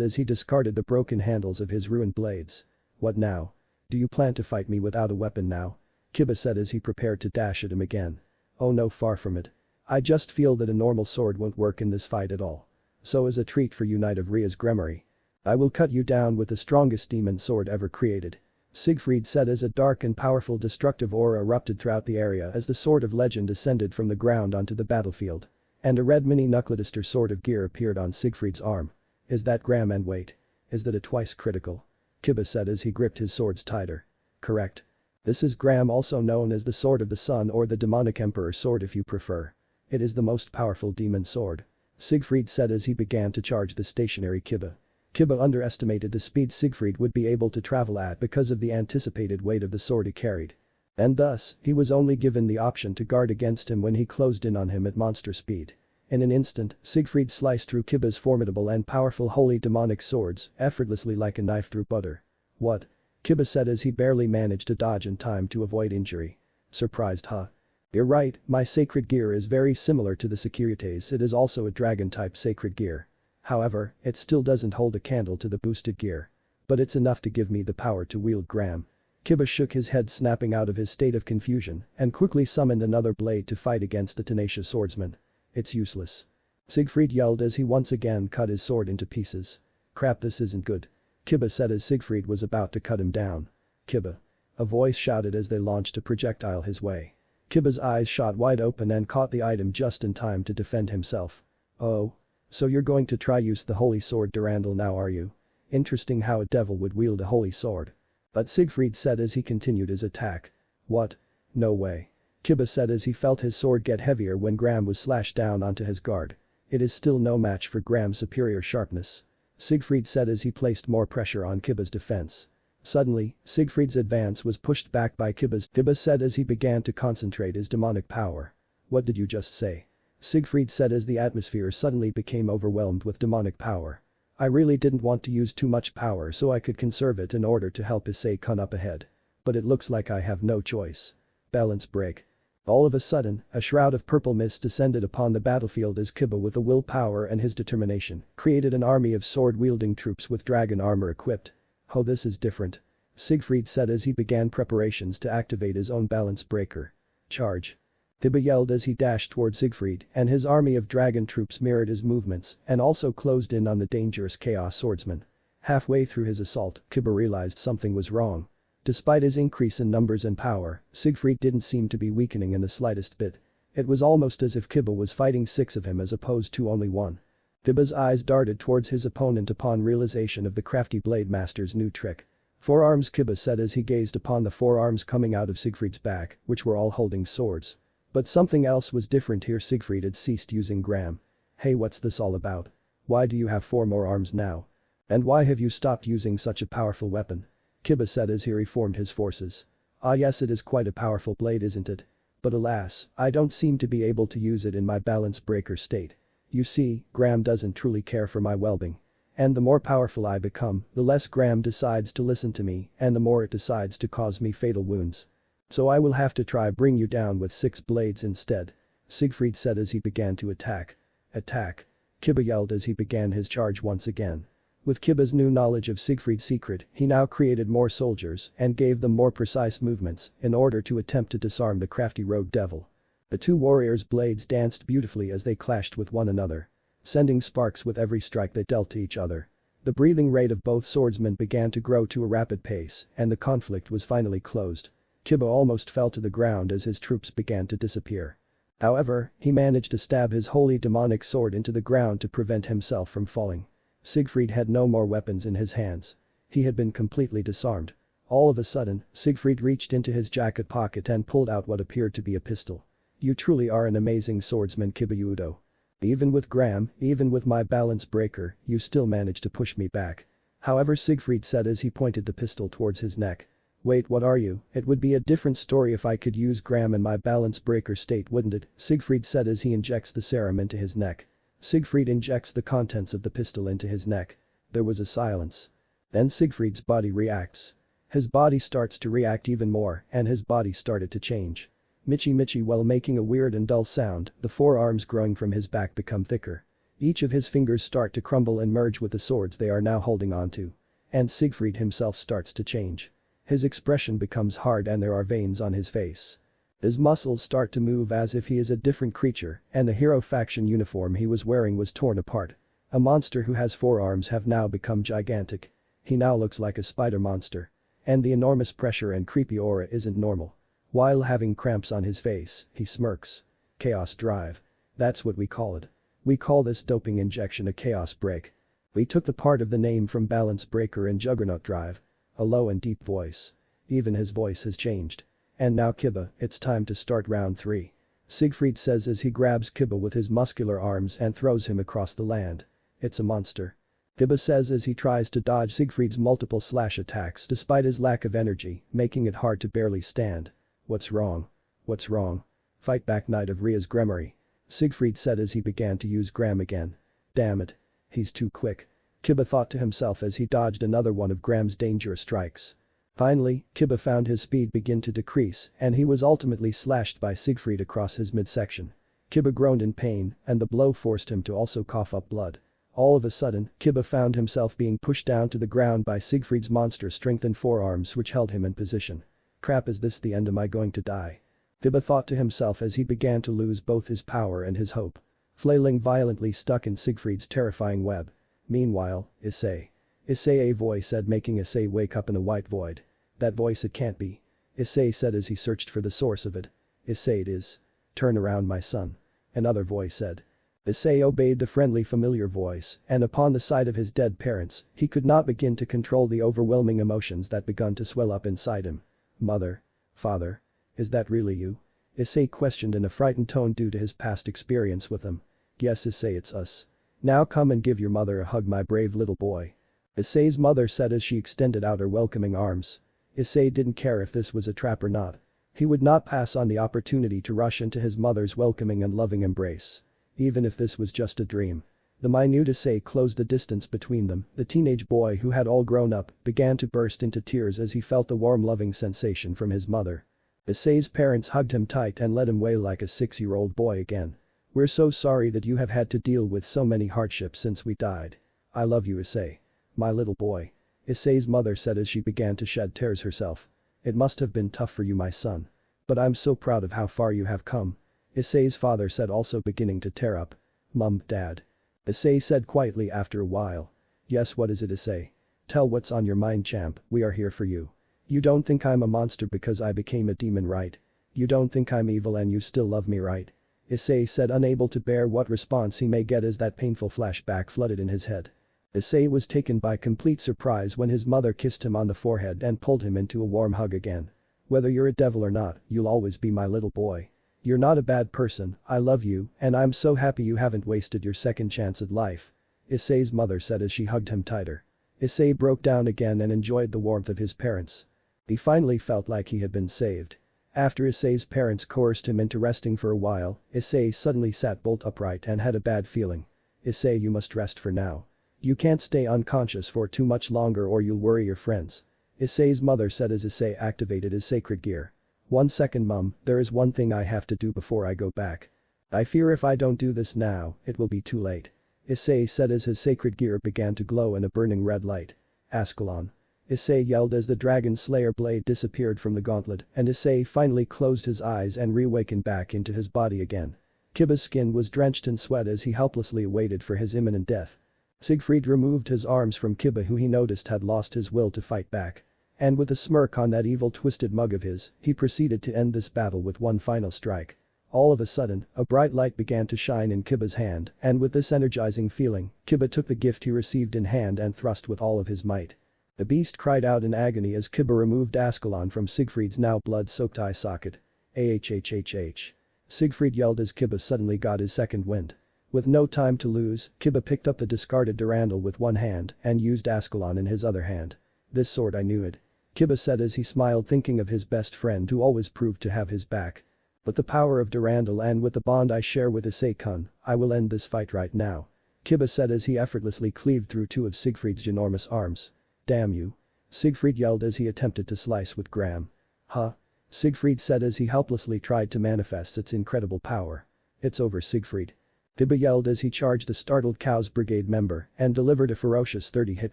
as he discarded the broken handles of his ruined blades. What now? Do you plan to fight me without a weapon now? Kiba said as he prepared to dash at him again. Oh no, far from it. I just feel that a normal sword won't work in this fight at all. So as a treat for you, Knight of Ria's Gremory, I will cut you down with the strongest demon sword ever created. Siegfried said as a dark and powerful destructive aura erupted throughout the area as the sword of legend descended from the ground onto the battlefield. And a red mini Knuckledister sword of gear appeared on Siegfried's arm. Is that gram and weight? Is that a twice critical? Kiba said as he gripped his swords tighter. Correct. This is Gram, also known as the Sword of the Sun or the Demonic Emperor sword if you prefer. It is the most powerful demon sword. Siegfried said as he began to charge the stationary Kiba. Kiba underestimated the speed Siegfried would be able to travel at because of the anticipated weight of the sword he carried. And thus, he was only given the option to guard against him when he closed in on him at monster speed. In an instant, Siegfried sliced through Kiba's formidable and powerful holy demonic swords effortlessly like a knife through butter. What? Kiba said as he barely managed to dodge in time to avoid injury. Surprised, huh? You're right, my sacred gear is very similar to the Securities. It is also a dragon-type sacred gear. However, it still doesn't hold a candle to the boosted gear. But it's enough to give me the power to wield Gram. Kiba shook his head, snapping out of his state of confusion and quickly summoned another blade to fight against the tenacious swordsman. It's useless. Siegfried yelled as he once again cut his sword into pieces. Crap, this isn't good. Kiba said as Siegfried was about to cut him down. Kiba. A voice shouted as they launched a projectile his way. Kiba's eyes shot wide open and caught the item just in time to defend himself. Oh. So you're going to try use the holy sword Durandal now, are you? Interesting how a devil would wield a holy sword. But Siegfried said as he continued his attack. What? No way. Kiba said as he felt his sword get heavier when Gram was slashed down onto his guard. It is still no match for Gram's superior sharpness. Siegfried said as he placed more pressure on Kiba's defense. Suddenly, Siegfried's advance was pushed back by Kiba said as he began to concentrate his demonic power. What did you just say? Siegfried said as the atmosphere suddenly became overwhelmed with demonic power. I really didn't want to use too much power so I could conserve it in order to help Issei come up ahead. But it looks like I have no choice. Balance break. All of a sudden, a shroud of purple mist descended upon the battlefield as Kiba with the willpower and his determination created an army of sword-wielding troops with dragon armor equipped. Oh, this is different. Siegfried said as he began preparations to activate his own balance breaker. Charge. Kiba yelled as he dashed toward Siegfried and his army of dragon troops mirrored his movements and also closed in on the dangerous chaos swordsman. Halfway through his assault, Kiba realized something was wrong. Despite his increase in numbers and power, Siegfried didn't seem to be weakening in the slightest bit. It was almost as if Kiba was fighting 6 of him as opposed to only 1. Kiba's eyes darted towards his opponent upon realization of the crafty blade master's new trick. Forearms, Kiba said as he gazed upon the forearms coming out of Siegfried's back, which were all holding swords. But something else was different here. Siegfried had ceased using Gram. Hey, what's this all about? Why do you have 4 more arms now? And why have you stopped using such a powerful weapon? Kiba said as he reformed his forces. Ah yes, it is quite a powerful blade, isn't it? But alas, I don't seem to be able to use it in my balance breaker state. You see, Gram doesn't truly care for my well-being. And the more powerful I become, the less Gram decides to listen to me and the more it decides to cause me fatal wounds. So I will have to try bring you down with 6 blades instead. Siegfried said as he began to attack. Attack. Kiba yelled as he began his charge once again. With Kiba's new knowledge of Siegfried's secret, he now created more soldiers and gave them more precise movements in order to attempt to disarm the crafty rogue devil. The 2 warriors' blades danced beautifully as they clashed with one another, sending sparks with every strike they dealt to each other. The breathing rate of both swordsmen began to grow to a rapid pace and the conflict was finally closed. Kiba almost fell to the ground as his troops began to disappear. However, he managed to stab his holy demonic sword into the ground to prevent himself from falling. Siegfried had no more weapons in his hands. He had been completely disarmed. All of a sudden, Siegfried reached into his jacket pocket and pulled out what appeared to be a pistol. You truly are an amazing swordsman, Kiba. Even with Gram, even with my balance breaker, you still managed to push me back. However, Siegfried said as he pointed the pistol towards his neck. Wait, what are you? It would be a different story if I could use Gram in my balance breaker state, wouldn't it? Siegfried said as he injects the serum into his neck. Siegfried injects the contents of the pistol into his neck. There was a silence. Then Siegfried's body reacts. His body starts to react even more and his body started to change. Michi while making a weird and dull sound, the forearms growing from his back become thicker. Each of his fingers start to crumble and merge with the swords they are now holding onto. And Siegfried himself starts to change. His expression becomes hard and there are veins on his face. His muscles start to move as if he is a different creature and the hero faction uniform he was wearing was torn apart. A monster who has 4 arms have now become gigantic. He now looks like a spider monster. And the enormous pressure and creepy aura isn't normal. While having cramps on his face, he smirks. Chaos drive. That's what we call it. We call this doping injection a chaos break. We took the part of the name from balance breaker and juggernaut drive. A low and deep voice. Even his voice has changed. And now Kiba, it's time to start round 3. Siegfried says as he grabs Kiba with his muscular arms and throws him across the land. It's a monster. Kiba says as he tries to dodge Siegfried's multiple slash attacks despite his lack of energy, making it hard to barely stand. What's wrong? What's wrong? Fight back, Knight of Ria's Gremory. Siegfried said as he began to use Gram again. Damn it. He's too quick. Kiba thought to himself as he dodged another one of Gram's dangerous strikes. Finally, Kiba found his speed begin to decrease and he was ultimately slashed by Siegfried across his midsection. Kiba groaned in pain and the blow forced him to also cough up blood. All of a sudden, Kiba found himself being pushed down to the ground by Siegfried's monster-strengthened forearms which held him in position. Crap, is this the end? Am I going to die? Kiba thought to himself as he began to lose both his power and his hope. Flailing violently stuck in Siegfried's terrifying web. Meanwhile, Issei. Issei, a voice said, making Issei wake up in a white void. That voice, it can't be. Issei said as he searched for the source of it. Issei, it is. Turn around, my son. Another voice said. Issei obeyed the friendly familiar voice and upon the sight of his dead parents, he could not begin to control the overwhelming emotions that begun to swell up inside him. Mother. Father. Is that really you? Issei questioned in a frightened tone due to his past experience with them. Yes, Issei, it's us. Now come and give your mother a hug, my brave little boy. Issei's mother said as she extended out her welcoming arms. Issei didn't care if this was a trap or not. He would not pass on the opportunity to rush into his mother's welcoming and loving embrace. Even if this was just a dream. The minute Issei closed the distance between them, the teenage boy who had all grown up began to burst into tears as he felt the warm loving sensation from his mother. Issei's parents hugged him tight and let him wail like a 6-year-old boy again. We're so sorry that you have had to deal with so many hardships since we died. I love you, Issei. My little boy. Issei's mother said as she began to shed tears herself. It must have been tough for you, my son. But I'm so proud of how far you have come. Issei's father said, also beginning to tear up. Mum, Dad. Issei said quietly after a while. Yes, what is it, Issei? Tell what's on your mind, champ, we are here for you. You don't think I'm a monster because I became a demon, right? You don't think I'm evil and you still love me, right? Issei said, unable to bear what response he may get as that painful flashback flooded in his head. Issei was taken by complete surprise when his mother kissed him on the forehead and pulled him into a warm hug again. Whether you're a devil or not, you'll always be my little boy. You're not a bad person, I love you, and I'm so happy you haven't wasted your second chance at life. Issei's mother said as she hugged him tighter. Issei broke down again and enjoyed the warmth of his parents. He finally felt like he had been saved. After Issei's parents coerced him into resting for a while, Issei suddenly sat bolt upright and had a bad feeling. Issei, you must rest for now. You can't stay unconscious for too much longer or you'll worry your friends. Issei's mother said as Issei activated his sacred gear. 1 second, Mum, there is one thing I have to do before I go back. I fear if I don't do this now, it will be too late. Issei said as his sacred gear began to glow in a burning red light. Ascalon. Issei yelled as the dragon slayer blade disappeared from the gauntlet and Issei finally closed his eyes and reawakened back into his body again. Kiba's skin was drenched in sweat as he helplessly waited for his imminent death. Siegfried removed his arms from Kiba, who he noticed had lost his will to fight back. And with a smirk on that evil twisted mug of his, he proceeded to end this battle with one final strike. All of a sudden, a bright light began to shine in Kiba's hand, and with this energizing feeling, Kiba took the gift he received in hand and thrust with all of his might. The beast cried out in agony as Kiba removed Ascalon from Siegfried's now blood-soaked eye socket. Ahhhh. Siegfried yelled as Kiba suddenly got his second wind. With no time to lose, Kiba picked up the discarded Durandal with one hand and used Ascalon in his other hand. This sword, I knew it. Kiba said as he smiled, thinking of his best friend who always proved to have his back. With the power of Durandal and with the bond I share with Issei-kun, I will end this fight right now. Kiba said as he effortlessly cleaved through two of Siegfried's ginormous arms. Damn you. Siegfried yelled as he attempted to slice with Graham. Huh? Siegfried said as he helplessly tried to manifest its incredible power. It's over, Siegfried. Kiba yelled as he charged the startled Cows Brigade member and delivered a ferocious 30-hit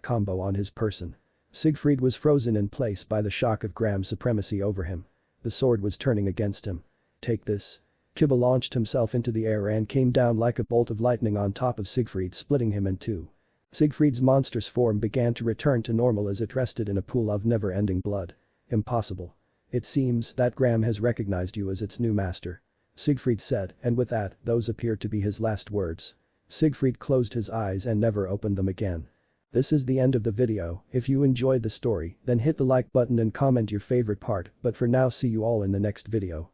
combo on his person. Siegfried was frozen in place by the shock of Graham's supremacy over him. The sword was turning against him. Take this. Kiba launched himself into the air and came down like a bolt of lightning on top of Siegfried, splitting him in two. Siegfried's monstrous form began to return to normal as it rested in a pool of never-ending blood. Impossible. It seems that Graham has recognized you as its new master. Siegfried said, and with that, those appeared to be his last words. Siegfried closed his eyes and never opened them again. This is the end of the video. If you enjoyed the story, then hit the like button and comment your favorite part, but for now, see you all in the next video.